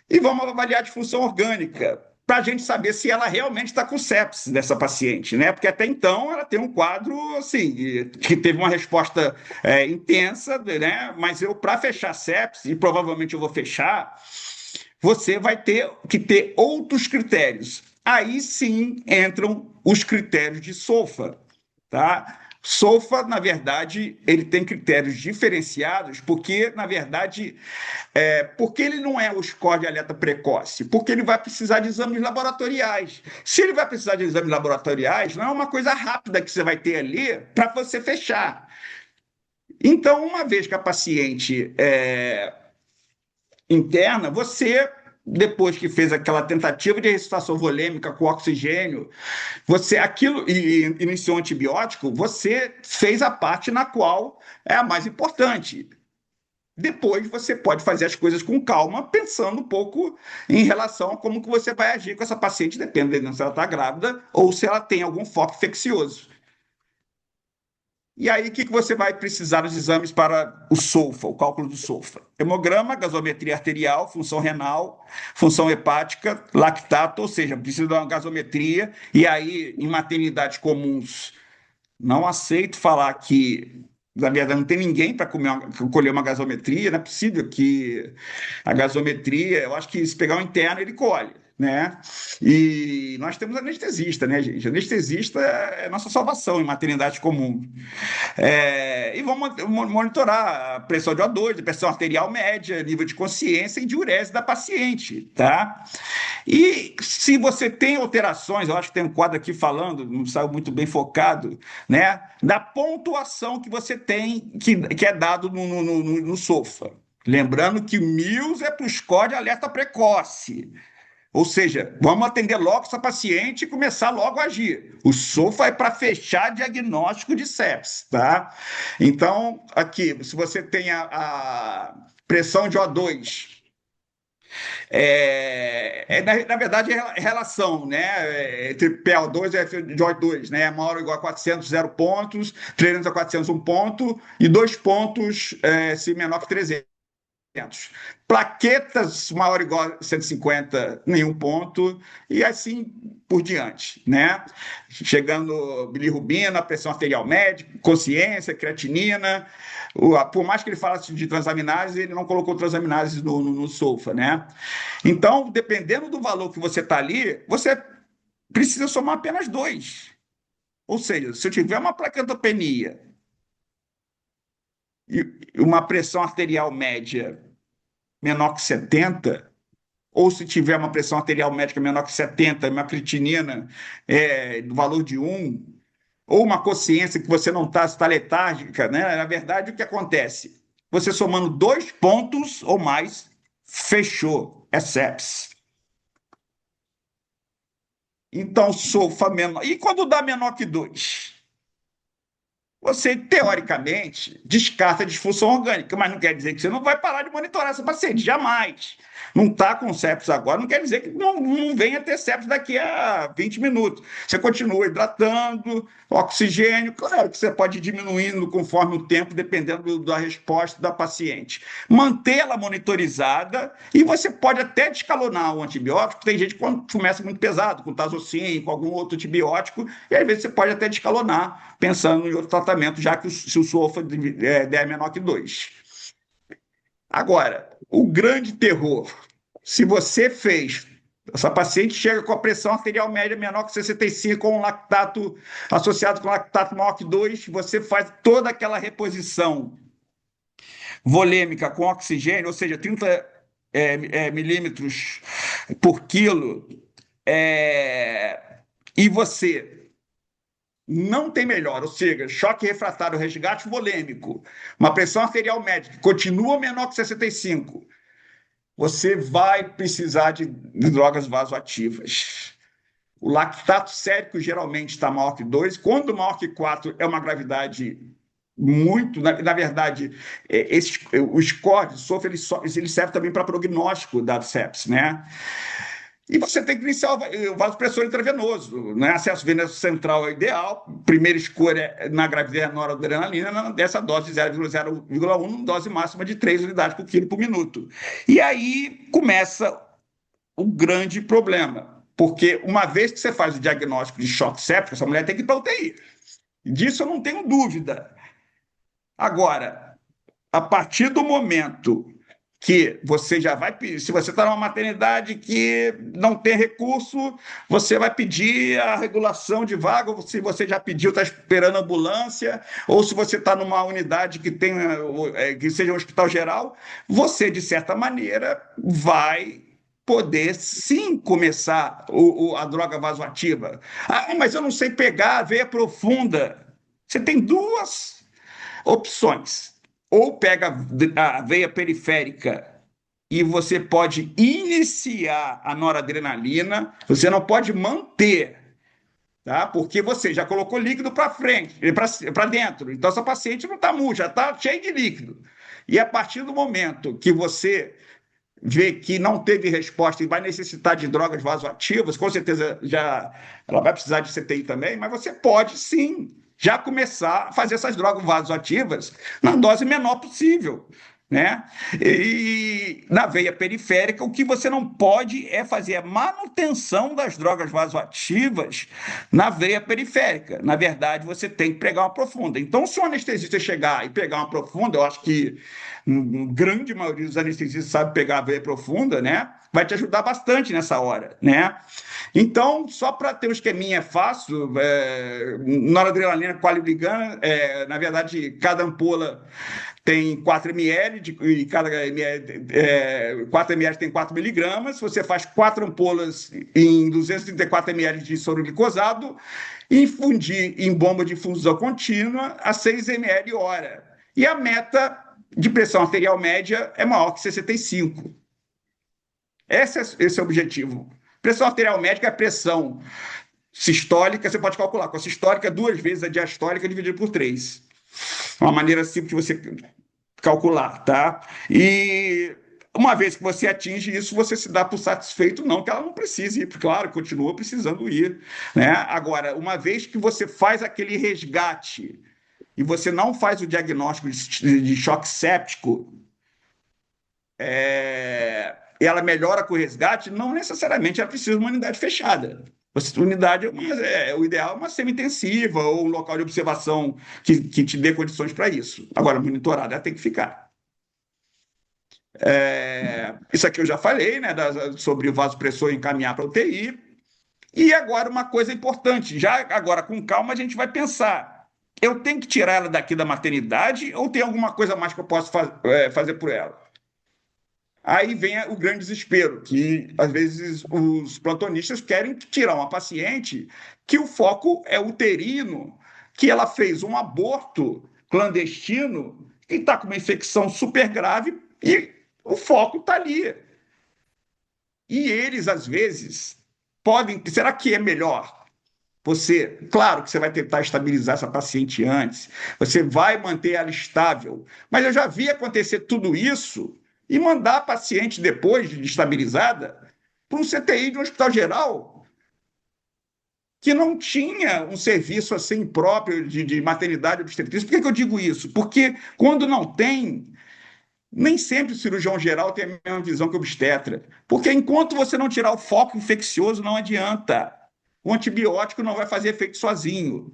e vamos avaliar a disfunção orgânica, para a gente saber se ela realmente está com sepsis dessa paciente, né? Porque até então ela tem um quadro assim, que teve uma resposta intensa, né? Mas eu, para fechar sepsis, e provavelmente eu vou fechar, você vai ter que ter outros critérios. Aí sim entram os critérios de SOFA, tá? SOFA, na verdade, ele tem critérios diferenciados, porque, na verdade, porque ele não é o score de alerta precoce, porque ele vai precisar de exames laboratoriais. Se ele vai precisar de exames laboratoriais, não é uma coisa rápida que você vai ter ali para você fechar. Então, uma vez que a paciente interna, você, depois que fez aquela tentativa de ressuscitação volêmica com oxigênio, você aquilo e iniciou um antibiótico, você fez a parte na qual é a mais importante. Depois você pode fazer as coisas com calma, pensando um pouco em relação a como que você vai agir com essa paciente, dependendo se ela está grávida ou se ela tem algum foco infeccioso. E aí, o que você vai precisar dos exames para o SOFA, o cálculo do SOFA? Hemograma, gasometria arterial, função renal, função hepática, lactato, ou seja, precisa de uma gasometria. E aí, em maternidades comuns, não aceito falar que, na verdade, não tem ninguém para colher uma gasometria, não é possível que a gasometria, eu acho que se pegar um interno, ele colhe, né? E nós temos anestesista, né, gente? Anestesista é a nossa salvação em maternidade comum. E vamos monitorar a pressão de O2, a pressão arterial média, nível de consciência e diurese da paciente, tá? E se você tem alterações, eu acho que tem um quadro aqui falando, não saiu muito bem focado, né? Da pontuação que você tem, que é dado no SOFA. Lembrando que 1000 é para o score de alerta precoce. Ou seja, vamos atender logo essa paciente e começar logo a agir. O SOFA é para fechar diagnóstico de sepsis, tá? Então, aqui, se você tem a pressão de O2, na verdade, é relação, né? Entre PO2 e FO2, né? Maior ou igual a 400, 0 pontos, 300 a 400, 1 ponto, e 2 pontos se menor que 300. Plaquetas maior ou igual a 150, nenhum ponto, e assim por diante, né? Chegando bilirrubina, pressão arterial média, consciência, creatinina. Por mais que ele falasse de transaminases, ele não colocou transaminases no SOFA, né? Então, dependendo do valor que você está ali, você precisa somar apenas 2. Ou seja, se eu tiver uma plaquetopenia e uma pressão arterial média menor que 70, ou se tiver uma pressão arterial médica menor que 70, uma creatinina do valor de 1, ou uma consciência que você não está letárgica, né? Na verdade, o que acontece? Você somando 2 pontos ou mais, fechou, é sepsis. Então, SOFA menor. E quando dá menor que 2? Você, teoricamente, descarta a disfunção orgânica, mas não quer dizer que você não vai parar de monitorar essa paciente, jamais. Não está com sepsis agora, não quer dizer que não venha ter sepsis daqui a 20 minutos. Você continua hidratando, oxigênio, claro que você pode ir diminuindo conforme o tempo, dependendo da resposta da paciente. Mantê-la monitorizada e você pode até descalonar o antibiótico, tem gente que quando começa muito pesado, com tazocin, com algum outro antibiótico, e às vezes você pode até descalonar, pensando em outro tratamento, já que se o SOFA der menor que 2. Agora, o grande terror, se você fez, essa paciente chega com a pressão arterial média menor que 65, com um lactato associado com lactato maior que 2, você faz toda aquela reposição volêmica com oxigênio, ou seja, 30 milímetros por quilo, e você não tem melhor, ou seja, choque refratário, resgate volêmico, uma pressão arterial média que continua menor que 65, você vai precisar de drogas vasoativas. O lactato sérico geralmente está maior que 2, quando maior que 4 é uma gravidade muito, na verdade, o score de SOFA ele serve também para prognóstico da sepsis, né? E você tem que iniciar o vasopressor intravenoso, né? Acesso venoso central é ideal. Primeira escolha na gravidez é noradrenalina, dessa dose de 0,0,1, dose máxima de 3 unidades por quilo por minuto. E aí começa o grande problema. Porque uma vez que você faz o diagnóstico de choque séptico, essa mulher tem que ir para UTI. Disso eu não tenho dúvida. Agora, a partir do momento que você já vai pedir, se você está numa maternidade que não tem recurso, você vai pedir a regulação de vaga, ou se você já pediu, está esperando ambulância, ou se você está numa unidade que tenha, que seja um hospital geral, você, de certa maneira, vai poder sim começar a droga vasoativa. Ah, mas eu não sei pegar a veia profunda. Você tem duas opções. Ou pega a veia periférica e você pode iniciar a noradrenalina, você não pode manter, tá? Porque você já colocou líquido para frente, para dentro. Então, essa paciente não está murcha, já está cheia de líquido. E a partir do momento que você vê que não teve resposta e vai necessitar de drogas vasoativas, com certeza já ela vai precisar de CTI também, mas você pode sim já começar a fazer essas drogas vasoativas na dose menor possível, né? E na veia periférica, o que você não pode é fazer a manutenção das drogas vasoativas na veia periférica. Na verdade, você tem que pegar uma profunda. Então, se o anestesista chegar e pegar uma profunda, eu acho que a grande maioria dos anestesistas sabe pegar a veia profunda, né? Vai te ajudar bastante nessa hora, né? Então, só para ter um esqueminha fácil, noradrenalina, qualibrigana, na verdade, cada ampola tem 4 ml, e cada ml, 4 ml tem 4 miligramas, você faz 4 ampolas em 234 ml de soro glicosado, e infundir em bomba de infusão contínua a 6 ml hora. E a meta de pressão arterial média é maior que 65. Esse é o objetivo. Pressão arterial média é a pressão sistólica, você pode calcular com a sistólica 2 vezes a diastólica dividido por 3. Uma maneira simples de você calcular, tá? E uma vez que você atinge isso, você se dá por satisfeito, não que ela não precise ir, porque, claro, continua precisando ir, né? Agora, uma vez que você faz aquele resgate e você não faz o diagnóstico de choque séptico, ela melhora com o resgate, não necessariamente ela precisa de uma unidade fechada. Unidade, o ideal é uma semi-intensiva ou um local de observação que te dê condições para isso. Agora, monitorada, ela tem que ficar. Isso aqui eu já falei, né, sobre o vasopressor encaminhar para a UTI. E agora uma coisa importante, já agora com calma a gente vai pensar, eu tenho que tirar ela daqui da maternidade ou tem alguma coisa mais que eu posso fazer por ela? Aí vem o grande desespero, que às vezes os plantonistas querem tirar uma paciente que o foco é uterino, que ela fez um aborto clandestino e está com uma infecção super grave e o foco está ali. E eles, às vezes, podem. Será que é melhor? Claro que você vai tentar estabilizar essa paciente antes, você vai manter ela estável, mas eu já vi acontecer tudo isso e mandar a paciente, depois de estabilizada, para um CTI de um hospital geral, que não tinha um serviço assim próprio de maternidade obstetrícia. Por que eu digo isso? Porque quando não tem, nem sempre o cirurgião geral tem a mesma visão que o obstetra. Porque enquanto você não tirar o foco infeccioso, não adianta. O antibiótico não vai fazer efeito sozinho.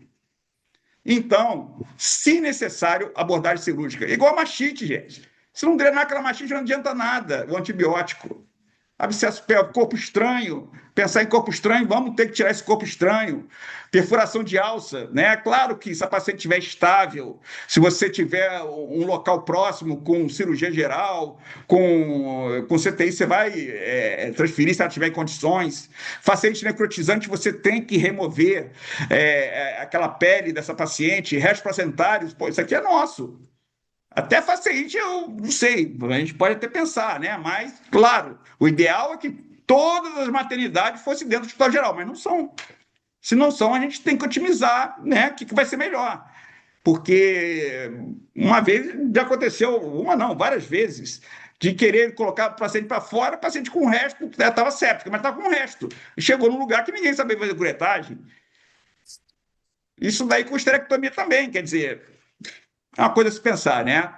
Então, se necessário, abordagem cirúrgica. Igual a mastite, gente. Se não drenar aquela mastite, não adianta nada o antibiótico. Abscesso pélvico, corpo estranho. Pensar em corpo estranho, vamos ter que tirar esse corpo estranho. Perfuração de alça, né? Claro que se a paciente estiver estável, se você tiver um local próximo com cirurgia geral, com CTI, você vai transferir se ela tiver em condições. Facete necrotizante, você tem que remover aquela pele dessa paciente, restos placentários, pô, isso aqui é nosso. Até facete, eu não sei, a gente pode até pensar, né? Mas, claro, o ideal é que todas as maternidades fossem dentro do hospital geral, mas não são. Se não são, a gente tem que otimizar, né? O que vai ser melhor. Porque uma vez já aconteceu, várias vezes, de querer colocar o paciente para fora, paciente com o resto, estava séptica, mas estava com o resto. E chegou num lugar que ninguém sabia fazer curetagem. Isso daí com esterectomia também, quer dizer, é uma coisa a se pensar, né?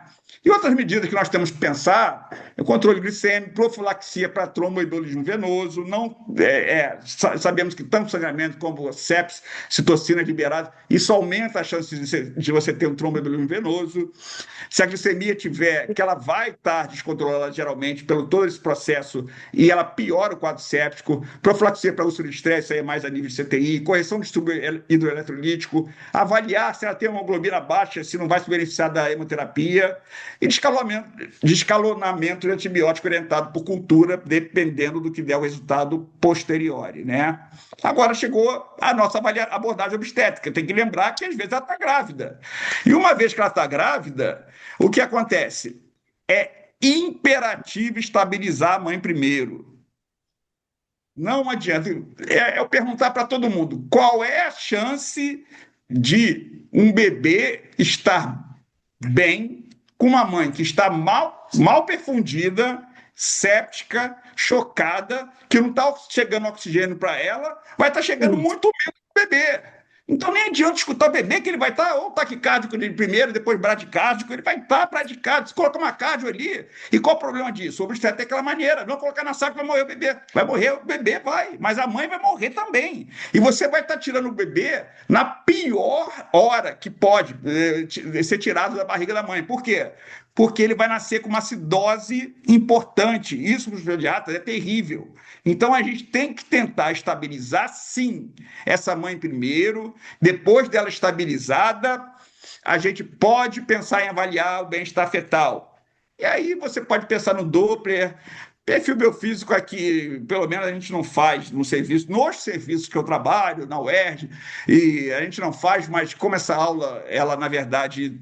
E outras medidas que nós temos que pensar é o controle glicêmico, profilaxia para tromboembolismo venoso, não, sabemos que tanto sangramento como sepsis, citocina liberada, isso aumenta a chance de você ter um tromboembolismo venoso. Se a glicemia tiver, que ela vai estar descontrolada geralmente pelo todo esse processo e ela piora o quadro séptico, profilaxia para úlcera de estresse, aí é mais a nível de CTI, correção do distúrbio hidroeletrolítico, avaliar se ela tem uma hemoglobina baixa, se não vai se beneficiar da hemoterapia, e descalonamento de antibiótico orientado por cultura, dependendo do que der o resultado posteriori, né? Agora chegou a nossa abordagem obstétrica. Tem que lembrar que às vezes ela está grávida. E uma vez que ela está grávida, o que acontece? É imperativo estabilizar a mãe primeiro. Não adianta. Eu perguntar para todo mundo qual é a chance de um bebê estar bem com uma mãe que está mal perfundida, séptica, chocada, que não está chegando oxigênio para ela, vai estar chegando muito menos para o bebê. Então nem adianta escutar o bebê, que ele vai estar ou taquicárdico primeiro, depois bradicárdico, ele vai estar bradicárdico. Se colocar uma cardio ali, e qual o problema disso? O obstetra tem aquela maneira, não colocar na saco vai morrer o bebê. Vai morrer o bebê, vai, mas a mãe vai morrer também. E você vai estar tirando o bebê na pior hora que pode ser tirado da barriga da mãe. Por quê? Porque ele vai nascer com uma acidose importante. Isso para os pediatras é terrível. Então a gente tem que tentar estabilizar, sim, essa mãe primeiro. Depois dela estabilizada, a gente pode pensar em avaliar o bem-estar fetal. E aí você pode pensar no Doppler. Perfil biofísico aqui, pelo menos a gente não faz no serviço, nos serviços que eu trabalho, na UERJ, e a gente não faz, mas como essa aula, ela na verdade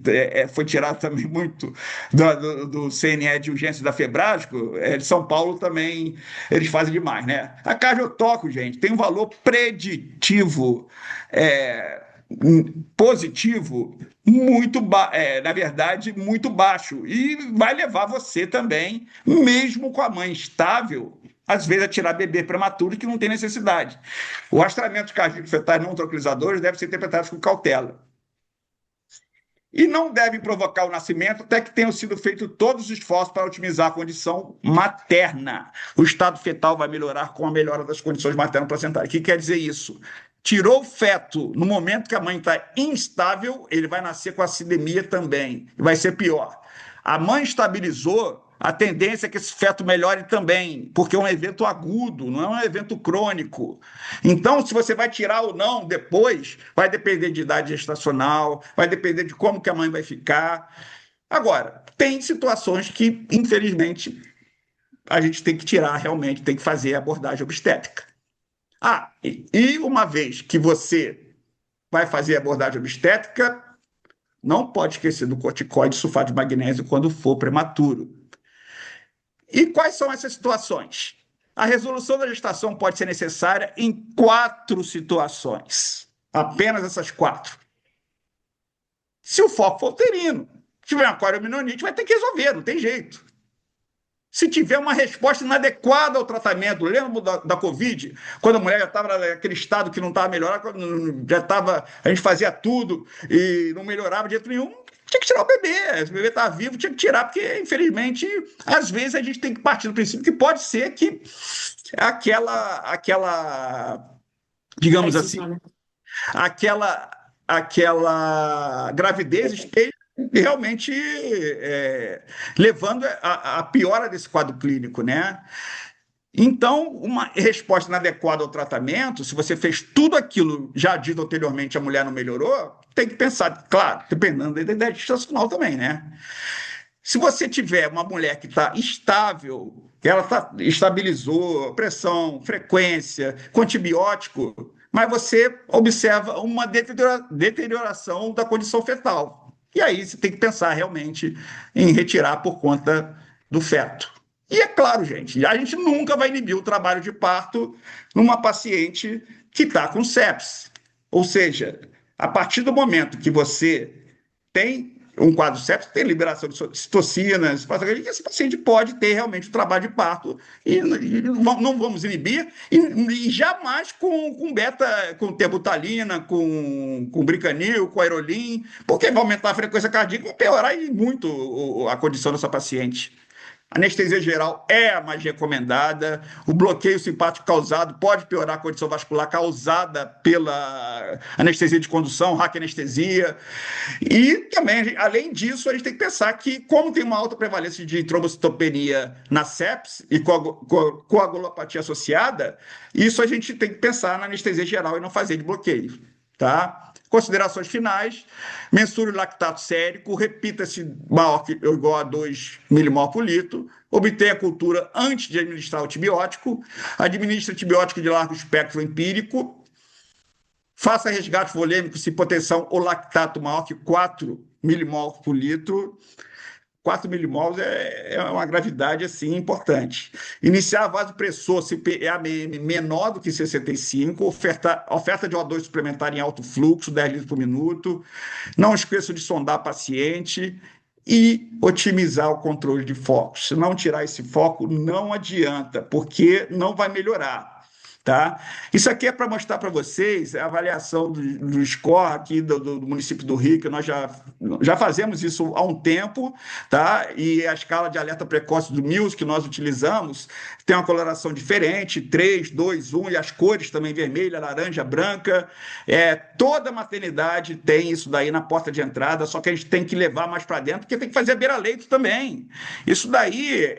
foi tirada também muito do CNE de urgência da Febrasco, de São Paulo também eles fazem demais, né? A cardiotoco, gente, tem um valor preditivo, positivo muito na verdade muito baixo e vai levar você também, mesmo com a mãe estável, às vezes a tirar bebê prematuro que não tem necessidade. O rastreamento cardíaco fetais não tranquilizadores deve ser interpretado com cautela e não devem provocar o nascimento até que tenham sido feitos todos os esforços para otimizar a condição materna. O estado fetal vai melhorar com a melhora das condições materno-placentárias. O que quer dizer isso? Tirou o feto no momento que a mãe está instável, ele vai nascer com acidemia também, vai ser pior. A mãe estabilizou, a tendência é que esse feto melhore também, porque é um evento agudo, não é um evento crônico. Então, se você vai tirar ou não depois, vai depender de idade gestacional, vai depender de como que a mãe vai ficar. Agora, tem situações que, infelizmente, a gente tem que tirar realmente, tem que fazer a abordagem obstétrica. E uma vez que você vai fazer a abordagem obstétrica, não pode esquecer do corticoide sulfato de magnésio quando for prematuro. E quais são essas situações? A resolução da gestação pode ser necessária em 4 situações. Apenas essas 4. Se o foco for uterino, tiver uma coriomenonite, vai ter que resolver, não tem jeito. Se tiver uma resposta inadequada ao tratamento, lembra da Covid, quando a mulher já estava naquele estado que não estava melhorando, já estava, a gente fazia tudo e não melhorava de jeito nenhum, tinha que tirar o bebê. Se o bebê estava vivo, tinha que tirar, porque, infelizmente, às vezes a gente tem que partir do princípio que pode ser que aquela digamos assim, aquela gravidez esteja realmente levando a piora desse quadro clínico, né? Então, uma resposta inadequada ao tratamento, se você fez tudo aquilo já dito anteriormente, a mulher não melhorou, tem que pensar, claro, dependendo da idade gestacional também, né? Se você tiver uma mulher que está estável, que ela estabilizou pressão, frequência, com antibiótico, mas você observa uma deterioração da condição fetal. E aí você tem que pensar realmente em retirar por conta do feto. E é claro, gente, a gente nunca vai inibir o trabalho de parto numa paciente que está com sepsis. Ou seja, a partir do momento que você tem um quadro séptico tem liberação de citocinas, e esse paciente pode ter realmente o trabalho de parto e não vamos inibir, e jamais com beta, com tebutalina, com bricanil, com aerolim, porque vai aumentar a frequência cardíaca e vai piorar muito a condição dessa paciente. Anestesia geral é a mais recomendada. O bloqueio simpático causado pode piorar a condição vascular causada pela anestesia de condução, raquianestesia. E também, além disso, a gente tem que pensar que, como tem uma alta prevalência de trombocitopenia na sepsis e coagulopatia associada, isso a gente tem que pensar na anestesia geral e não fazer de bloqueio. Tá? Considerações finais: mensure o lactato sérico, repita-se maior ou igual a 2 milimol por litro, obtenha a cultura antes de administrar o antibiótico, administre antibiótico de largo espectro empírico, faça resgate volêmico se hipotensão ou lactato maior que 4 milimol por litro. 4 milimols é uma gravidade assim importante. Iniciar vasopressor se PAMM menor do que 65, oferta de O2 suplementar em alto fluxo, 10 litros por minuto. Não esqueça de sondar paciente e otimizar o controle de foco. Se não tirar esse foco, não adianta, porque não vai melhorar. Tá? Isso aqui é para mostrar para vocês a avaliação do score aqui do município do Rio, que nós já fazemos isso há um tempo, tá? E a escala de alerta precoce do Mills que nós utilizamos tem uma coloração diferente, 3, 2, 1, e as cores também vermelha, laranja, branca. Toda maternidade tem isso daí na porta de entrada, só que a gente tem que levar mais para dentro, porque tem que fazer a beira-leito também. Isso daí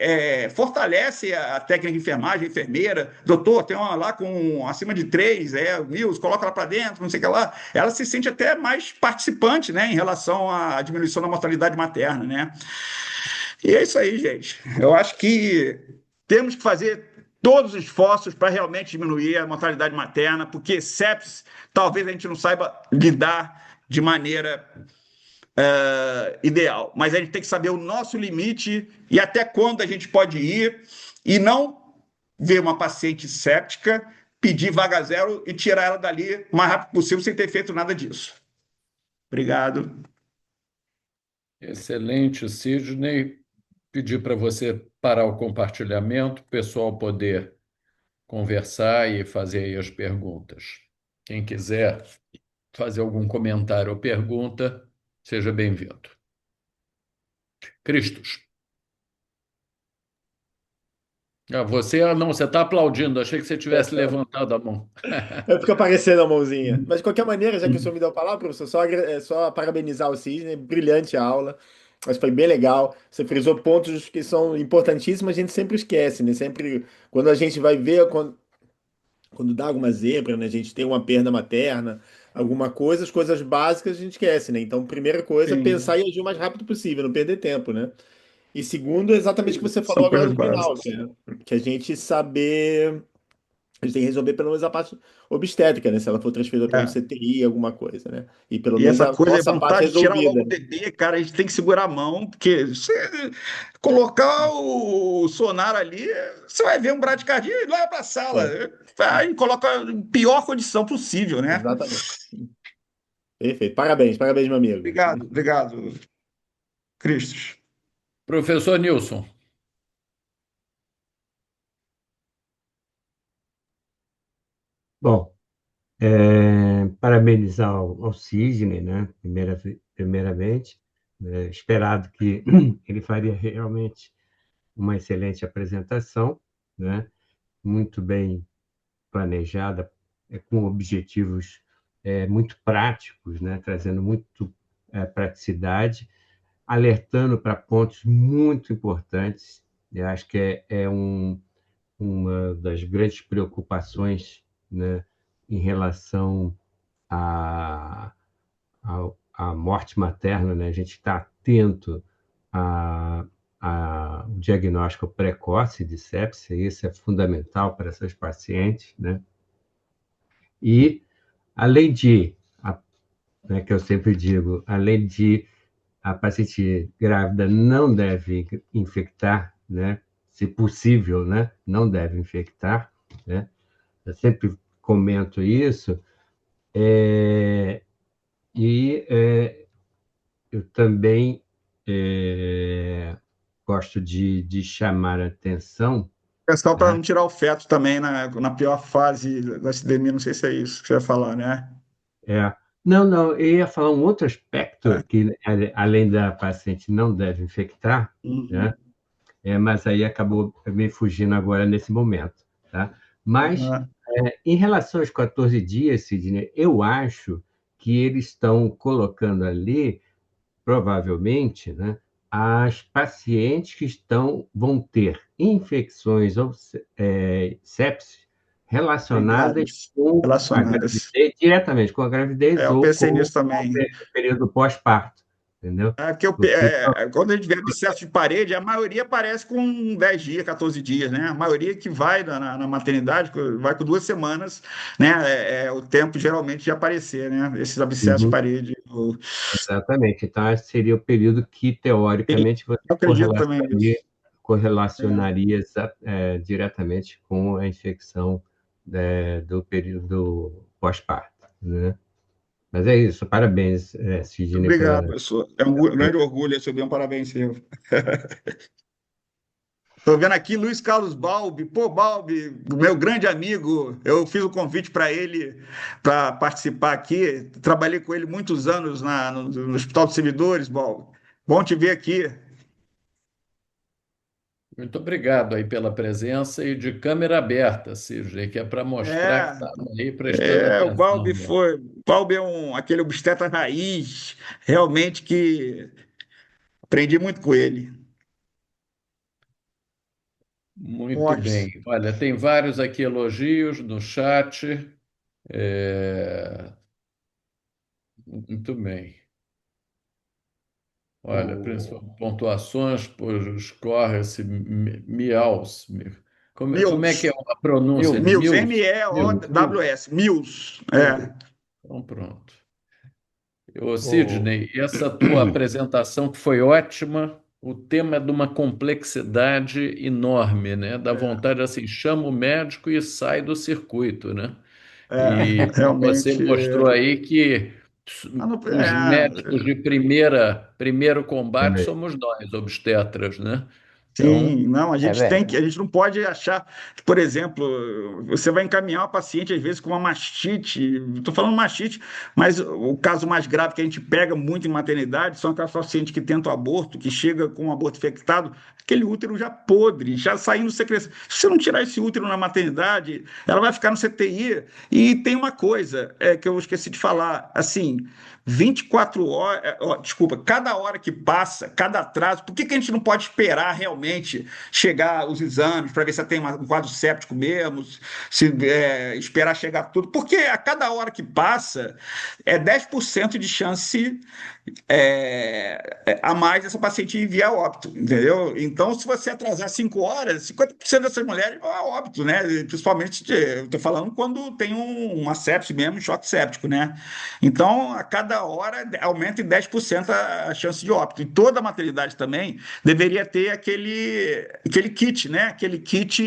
fortalece a técnica de enfermagem, a enfermeira. Doutor, tem uma lá com acima de 3, Mills, coloca ela para dentro, não sei o que lá. Ela se sente até mais participante, né, em relação à diminuição da mortalidade materna, né? E é isso aí, gente. Eu acho que temos que fazer todos os esforços para realmente diminuir a mortalidade materna, porque sepsis talvez a gente não saiba lidar de maneira ideal, mas a gente tem que saber o nosso limite e até quando a gente pode ir, e não ver uma paciente séptica, pedir vaga zero e tirar ela dali o mais rápido possível sem ter feito nada disso. Obrigado. Excelente, Sidney. Pedir para você parar o compartilhamento, o pessoal poder conversar e fazer aí as perguntas. Quem quiser fazer algum comentário ou pergunta, seja bem-vindo. Cristos. Você está aplaudindo, achei que você tivesse levantado a mão. Fica aparecendo a mãozinha. Mas de qualquer maneira, já que o senhor me deu a palavra, professor, só parabenizar o Sidney, brilhante a aula. Mas foi bem legal. Você frisou pontos que são importantíssimos, a gente sempre esquece, né? Sempre, quando a gente vai ver, quando dá alguma zebra, né? A gente tem uma perda materna, alguma coisa, as coisas básicas a gente esquece, né? Então, primeira coisa, Sim, pensar e agir o mais rápido possível, não perder tempo, né? E segundo, exatamente o que você falou são agora coisas no final, básicas. que a gente saber. A gente tem que resolver pelo menos a parte obstétrica, né? Se ela for transferida para um É. CTI, alguma coisa, né? E pelo E menos essa a coisa é nossa parte vontade de tirar logo resolvida, o né? bebê, cara, a gente tem que segurar a mão, porque se colocar o sonar ali, você vai ver um bradicardia e leva para a sala. É, Aí coloca em pior condição possível, né? exatamente. Perfeito. Parabéns, parabéns, meu amigo. Obrigado, obrigado, Cristos. Professor Nilson. Bom, parabenizar ao Sidney, né? Primeiramente, né? Esperado que ele faria realmente uma excelente apresentação, né? Muito bem planejada, com objetivos muito práticos, né? Trazendo muito praticidade, alertando para pontos muito importantes. Eu acho que uma das grandes preocupações, né, em relação à, à morte materna, né? A gente está atento ao diagnóstico precoce de sepsia, isso é fundamental para essas pacientes, né? E, além de, né, que eu sempre digo, além de a paciente grávida não deve infectar, né? Se possível, né? Não deve infectar, né? Eu sempre comento isso, e eu também gosto de chamar a atenção, Questão para tá? não tirar o feto também na pior fase da epidemia, não sei se é isso que você ia falar, né? É. Não, não, eu ia falar um outro aspecto É. que, além da paciente não deve infectar, Uhum. né? Mas aí acabou me fugindo agora nesse momento, tá? Mas, Uhum. em relação aos 14 dias, Sidney, eu acho que eles estão colocando ali, provavelmente, né, as pacientes que vão ter infecções ou sepsis relacionadas Ligadas, com a relacionadas. gravidez, diretamente com a gravidez Eu ou pensei com nisso também. o período pós-parto, entendeu? É porque Porque quando a gente vê abscesso de parede, a maioria aparece com 10 dias, 14 dias, né? A maioria que vai na maternidade vai com 2 semanas, né? É o tempo geralmente de aparecer, né? Esses abscessos de Uhum, parede. exatamente. Então, esse seria o período que, Sim, teoricamente, você eu acredito também nisso. É. correlacionaria diretamente com a infecção, do período pós-parto, né? Mas é isso. Parabéns, Sidney, Obrigado, pela. professor. É um grande orgulho receber um parabéns seu. Estou vendo aqui Luiz Carlos Balbi. Pô, Balbi, meu grande amigo, eu fiz o convite para ele para participar aqui. Trabalhei com ele muitos anos no Hospital dos Servidores, Balbi. Bom te ver aqui. Muito obrigado aí pela presença e de câmera aberta, Cirlei, que é para mostrar que É, está aí prestando o Balbi atenção. foi. Balbi é aquele obstetra raiz, realmente que aprendi muito com ele. Muito Ótimo. bem. Olha, tem vários aqui elogios no chat. É, Muito bem. Olha, pontuações por Scorres, Miaus. Como é que é Mills. a pronúncia de Mills, Mills? Mills. Meows. Mills. Mills. É. Então, pronto. Ô, O, Sidney, essa tua apresentação que foi ótima, o tema é de uma complexidade enorme, né? Dá vontade assim, chama o médico e sai do circuito, né? E como você Realmente. mostrou aí que os É, médicos de primeiro combate somos nós, obstetras, né? Então, sim, não, é, velho. a gente não pode achar que, por exemplo, você vai encaminhar uma paciente, às vezes, com uma mastite, estou falando mastite, mas o caso mais grave que a gente pega muito em maternidade são aquelas pacientes que tentam aborto, que chega com um aborto infectado, aquele útero já podre, já saindo secreção. Se você não tirar esse útero na maternidade, ela vai ficar no CTI. E tem uma coisa que eu esqueci de falar, assim, 24 horas, desculpa, cada hora que passa, cada atraso, por que que a gente não pode esperar realmente chegar os exames para ver se tem um quadro séptico mesmo, se esperar chegar tudo? Porque a cada hora que passa é 10% de chance a mais essa paciente ir via óbito, entendeu? Então, se você atrasar 5 horas, 50% dessas mulheres vão a óbito, né? Principalmente, eu estou falando quando tem uma sepse mesmo, um choque séptico, né? Então, a cada hora aumenta em 10% a chance de óbito. E toda a maternidade também deveria ter aquele kit, né? Aquele kit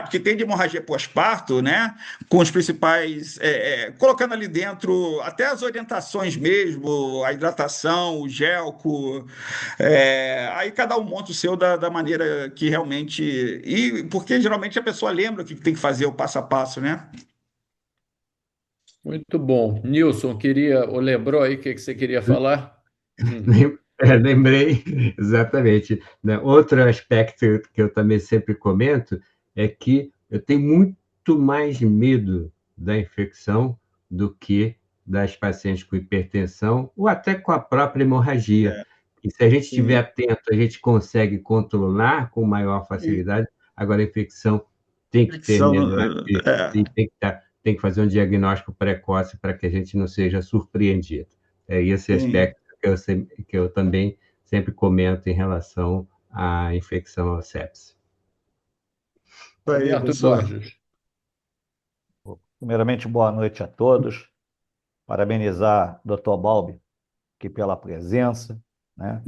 que tem de hemorragia pós-parto, né? Com os principais, colocando ali dentro até as orientações mesmo, a hidratação, o gelco, aí cada um monta o seu da maneira que realmente. E porque geralmente a pessoa lembra o que tem que fazer, o passo a passo, né? muito bom. Nilson, ou lembrou aí o que você queria falar? Lembrei, exatamente, né? Outro aspecto que eu também sempre comento é que eu tenho muito mais medo da infecção do que das pacientes com hipertensão ou até com a própria hemorragia. É, E se a gente estiver sim. atento, a gente consegue controlar com maior E facilidade. Agora, a infecção tem que ter infecção, medo e tem que fazer um diagnóstico precoce para que a gente não seja surpreendido. É esse sim. aspecto que eu também sempre comento em relação à infecção ao sepsis. Isso aí, Roberto professor. Borges. Primeiramente, boa noite a todos. Parabenizar o Dr. Balbi aqui pela presença, né?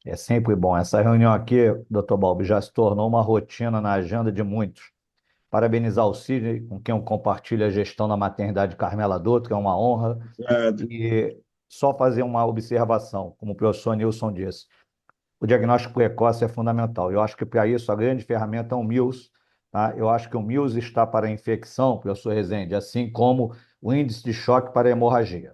É sempre bom. Essa reunião aqui, Dr. Balbi, já se tornou uma rotina na agenda de muitos. Parabenizar o Sidney, com quem eu compartilho a gestão da maternidade Carmela Douto, que é uma honra. Obrigado. E só fazer uma observação, como o professor Nilson disse. O diagnóstico precoce é fundamental. Eu acho que para isso a grande ferramenta é o MILS, tá? Eu acho que o MILS está para a infecção, professor Rezende, assim como o índice de choque para a hemorragia,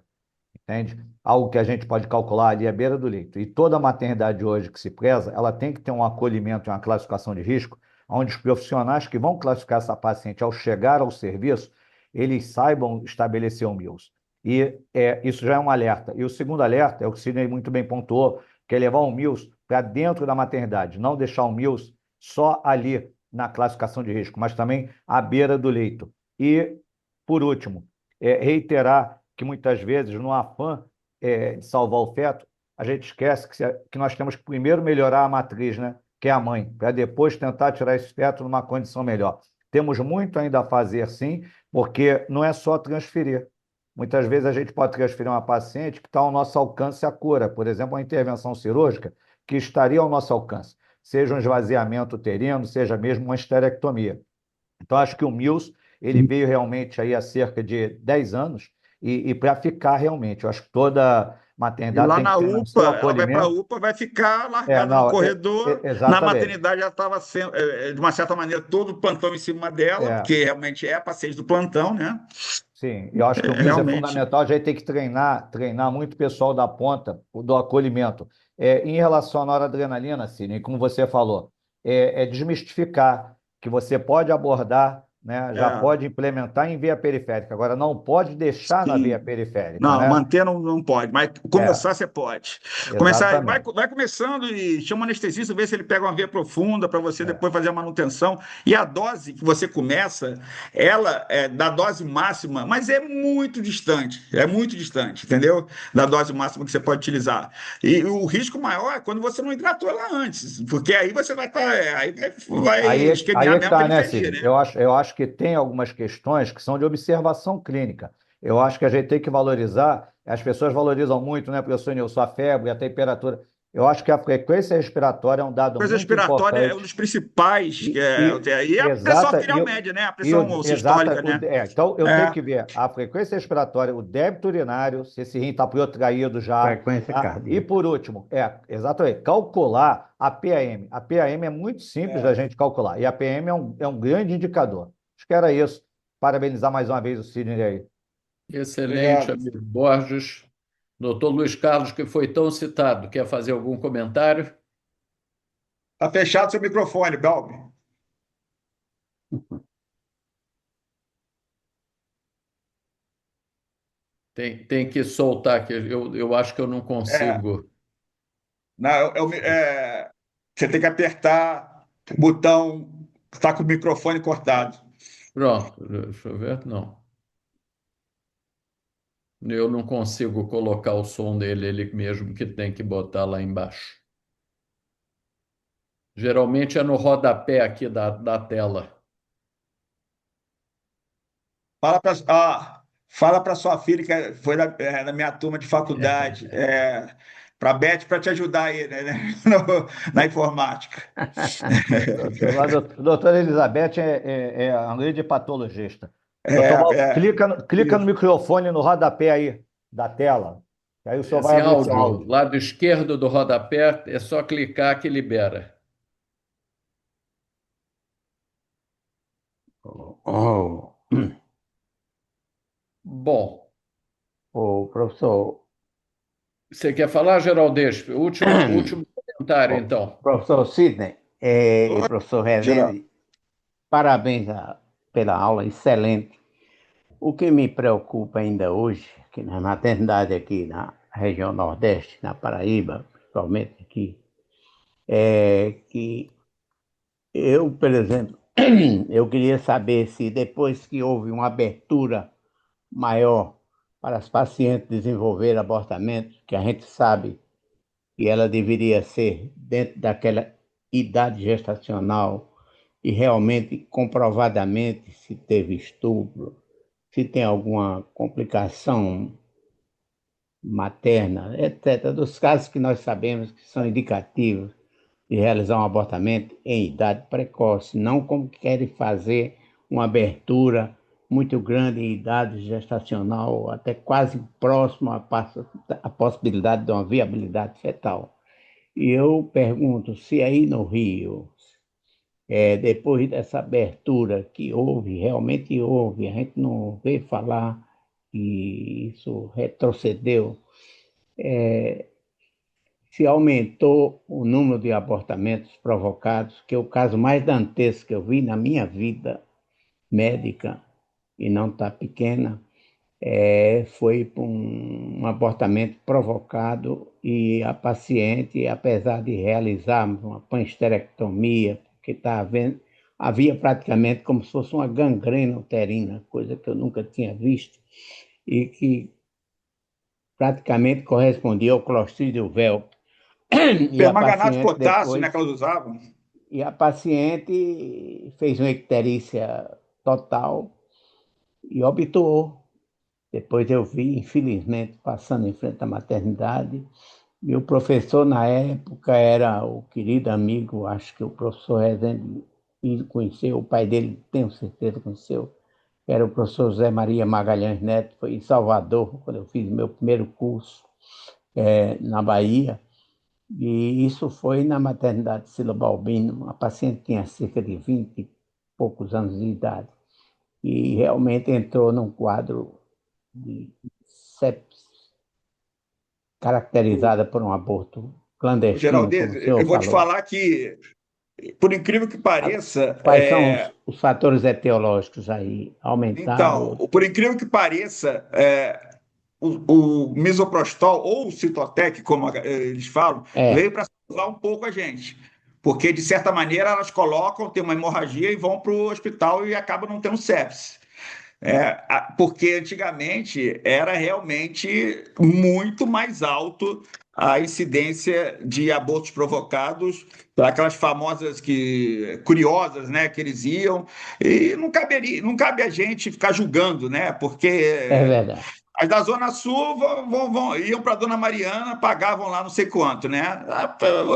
entende? Algo que a gente pode calcular ali à beira do leito. E toda a maternidade hoje que se preza, ela tem que ter um acolhimento e uma classificação de risco, onde os profissionais que vão classificar essa paciente ao chegar ao serviço, eles saibam estabelecer o MILS. E isso já é um alerta. E o segundo alerta é o que o Sidney muito bem pontuou, que é levar o MILS para dentro da maternidade, não deixar o MILS só ali na classificação de risco, mas também à beira do leito. E, por último, reiterar que muitas vezes, no afã de salvar o feto, a gente esquece que nós temos que primeiro melhorar a matriz, né? Que é a mãe, para depois tentar tirar esse feto numa condição melhor. Temos muito ainda a fazer, sim, porque não é só transferir. Muitas vezes a gente pode transferir uma paciente que está ao nosso alcance a cura, por exemplo, uma intervenção cirúrgica que estaria ao nosso alcance, seja um esvaziamento uterino, seja mesmo uma esterectomia. Então, acho que o Mills, ele veio realmente aí há cerca de 10 anos e para ficar realmente. Eu acho que toda E maternidade lá tem que na ter no seu UPA, ela vai para a acolhimento. UPA, vai ficar largada no Não, corredor. Na exatamente. maternidade já estava sendo, de uma certa maneira, todo o plantão em cima dela, É, porque realmente é a paciente do plantão, né? sim, eu acho que o Mills é Realmente. fundamental. A gente tem que treinar muito o pessoal da ponta, do acolhimento. Em relação à noradrenalina, Cine, como você falou, é desmistificar que você pode abordar, né, já É, pode implementar em via periférica. Agora, não pode deixar na via sim. periférica, Não, né? manter não pode, mas É, começar você pode. Começar, exatamente. vai começando e chama o anestesista, vê se ele pega uma veia profunda para você É, depois fazer a manutenção. E a dose que você começa, ela é da dose máxima, mas é muito distante, entendeu? Da dose máxima que você pode utilizar. E o risco maior é quando você não hidratou ela antes, porque aí você vai estar, vai aí escanear é que mesmo tá, para né, infringir, Cid? né? Eu acho que tem algumas questões que são de observação clínica. Eu acho que a gente tem que valorizar, as pessoas valorizam muito, né, professor Nilson, a febre, a temperatura. Eu acho que a frequência respiratória é um dado Coisa muito respiratória é um importante. dos principais, E, e- e a pressão exata, arterial média, né? A e pressão sistólica, né? então eu tenho É, que ver a frequência respiratória, o débito urinário, se esse rim está protraído já, Frequência tá? E cardíaca. por último, exatamente, calcular a PAM. A PAM é muito simples da gente calcular, e a PM é um grande indicador. Acho que era isso. Parabenizar mais uma vez o Sidney aí. Excelente, obrigado. amigo Borges. Doutor Luiz Carlos, que foi tão citado, quer fazer algum comentário? Tá fechado seu microfone, Balbi. Tem que soltar, que eu acho que eu não É, consigo. você tem que apertar o botão, está com o microfone cortado. Pronto, deixa eu ver. Não, eu não consigo colocar o som dele, ele mesmo que tem que botar lá embaixo. Geralmente é no rodapé aqui da tela. Fala para sua filha que foi na minha turma de faculdade, para a Beth, para te ajudar aí, né, na informática. Doutora Elizabeth é a grande patologista. Doutor É, Mal, é, clica no isso. microfone no rodapé aí da tela. Aí o senhor vai Esse abrir esse áudio, áudio. lado esquerdo do rodapé, é só clicar que libera. Oh, Bom, o professor, você quer falar, Geraldesco? Último comentário, o então. professor Sidney e Ô, professor Geraldo, Rezende, parabéns pela aula, excelente. O que me preocupa ainda hoje, que na maternidade aqui na região Nordeste, na Paraíba, principalmente aqui, é que eu, por exemplo, eu queria saber se depois que houve uma abertura maior para as pacientes desenvolver abortamento, que a gente sabe que ela deveria ser dentro daquela idade gestacional e realmente comprovadamente se teve estupro, se tem alguma complicação materna, etc., dos casos que nós sabemos que são indicativos de realizar um abortamento em idade precoce, não como querem fazer uma abertura muito grande em idade gestacional, até quase próximo à possibilidade de uma viabilidade fetal. E eu pergunto se aí no Rio, depois dessa abertura que houve, realmente houve, a gente não vê falar que isso retrocedeu, se aumentou o número de abortamentos provocados, que é o caso mais dantesco que eu vi na minha vida médica, e não está pequena, foi por um abortamento provocado e a paciente, apesar de realizar uma panhisterectomia, porque havia praticamente como se fosse uma gangrena uterina, coisa que eu nunca tinha visto, e que praticamente correspondia ao Clostridium velpo. E a Permanganato de paciente potássio, né, depois, que elas usavam. e a paciente fez uma icterícia total e obtuou. Depois eu vi, infelizmente, passando em frente à maternidade, e o professor na época era o querido amigo, acho que o professor Rezende conheceu, o pai dele, tenho certeza, conheceu, era o professor José Maria Magalhães Neto, foi em Salvador, quando eu fiz meu primeiro curso na Bahia, e isso foi na maternidade Sila Balbino. A paciente tinha cerca de 20 e poucos anos de idade, e realmente entrou num quadro de sepsis, caracterizada por um aborto clandestino, Geraldo, como o senhor eu vou te falou. falar que, por incrível que pareça, Quais são os fatores etiológicos aí? então, Aumentaram? por incrível que pareça, o misoprostol ou o Citotec, como eles falam, É, veio para salvar um pouco a gente. Porque, de certa maneira, elas colocam, tem uma hemorragia e vão para o hospital e acabam não tendo sepsis. Porque antigamente era realmente muito mais alto a incidência de abortos provocados, aquelas famosas curiosas, né, que eles iam, e não cabe a gente ficar julgando, né, é porque verdade. as da Zona Sul iam para Dona Mariana, pagavam lá não sei quanto, né?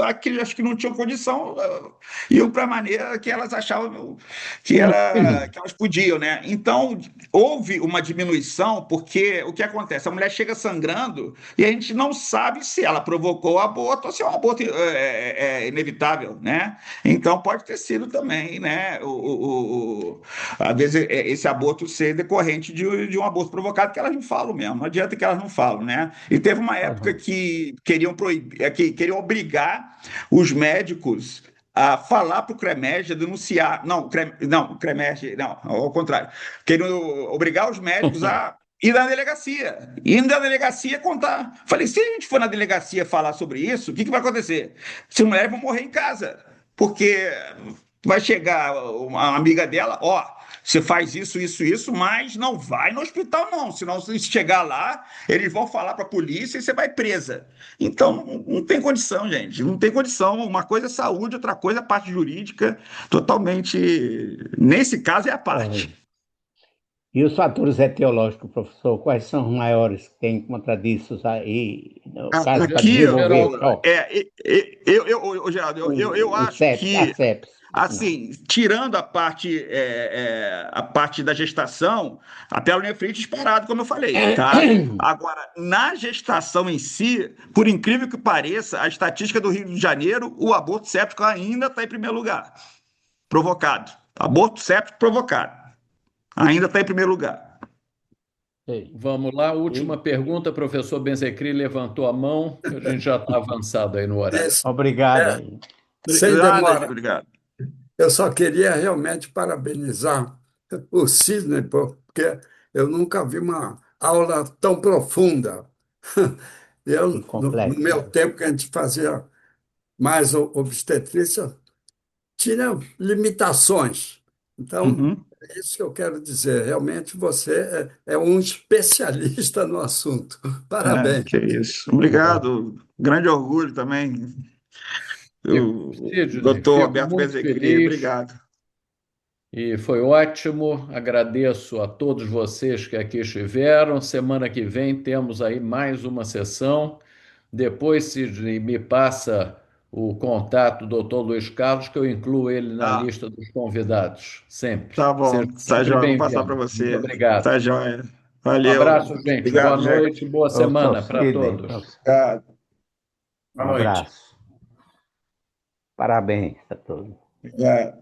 Aqui acho que não tinham condição, iam para a maneira que elas achavam que elas podiam, né? Então, houve uma diminuição, porque o que acontece? A mulher chega sangrando e a gente não sabe se ela provocou o aborto ou se é um aborto inevitável, né? Então, pode ter sido também, né? Às vezes, esse aborto ser decorrente de um aborto provocado, que elas não falam mesmo, não adianta que elas não falam, né? E teve uma época Uhum. que queriam proibir, que queriam obrigar os médicos a falar para o CREMERG, a denunciar. Não, CREMERG, não, ao contrário. Queriam obrigar os médicos a ir na delegacia contar. Falei, se a gente for na delegacia falar sobre isso, o que vai acontecer? As mulheres vão morrer em casa, porque vai chegar uma amiga dela, ó, você faz isso, isso, isso, mas não vai no hospital, não. Senão, se chegar lá, eles vão falar para a polícia e você vai presa. Então, não tem condição, gente. Não tem condição. Uma coisa é saúde, outra coisa é a parte jurídica. Totalmente. Nesse caso, é a parte. Correto. E os fatores etiológicos, professor, quais são os maiores que tem contra disso aí, no caso, para Aqui, desenvolver só Geraldo, eu acho a que sepsis, não. assim, tirando a parte da gestação, a pielonefrite disparado, como eu falei, tá? Agora, na gestação em si, por incrível que pareça, a estatística do Rio de Janeiro, o aborto séptico ainda está em primeiro lugar, provocado. Aborto séptico provocado, ainda está em primeiro lugar. Sei. Vamos lá, última E- pergunta, professor Benzecri levantou a mão, que a gente já está avançado aí no horário. Isso, Obrigado é, aí. sem Nada, demora. obrigado. Eu só queria realmente parabenizar o Sidney, porque eu nunca vi uma aula tão profunda. E No complexa. meu tempo que a gente fazia mais obstetrícia, tinha limitações. Então, Uhum. é isso que eu quero dizer. Realmente você é um especialista no assunto. Parabéns. Que isso. Obrigado. Obrigado. Grande orgulho também. O Sidney, doutor fico Alberto muito Bezecri, feliz obrigado. e foi ótimo. Agradeço a todos vocês que aqui estiveram. Semana que vem temos aí mais uma sessão. Depois, Sidney, me passa o contato do doutor Luiz Carlos, que eu incluo ele na Ah, lista dos convidados, sempre. tá bom, Seja tá sempre joia. Vou passar para bem-vindo. Muito você. obrigado. Tá joia. Um Valeu. abraço, gente. Boa Obrigado, Jeca. noite e boa Doutor semana para Sidney, todos. Obrigado. um Boa noite. abraço. Parabéns a todos. Obrigado.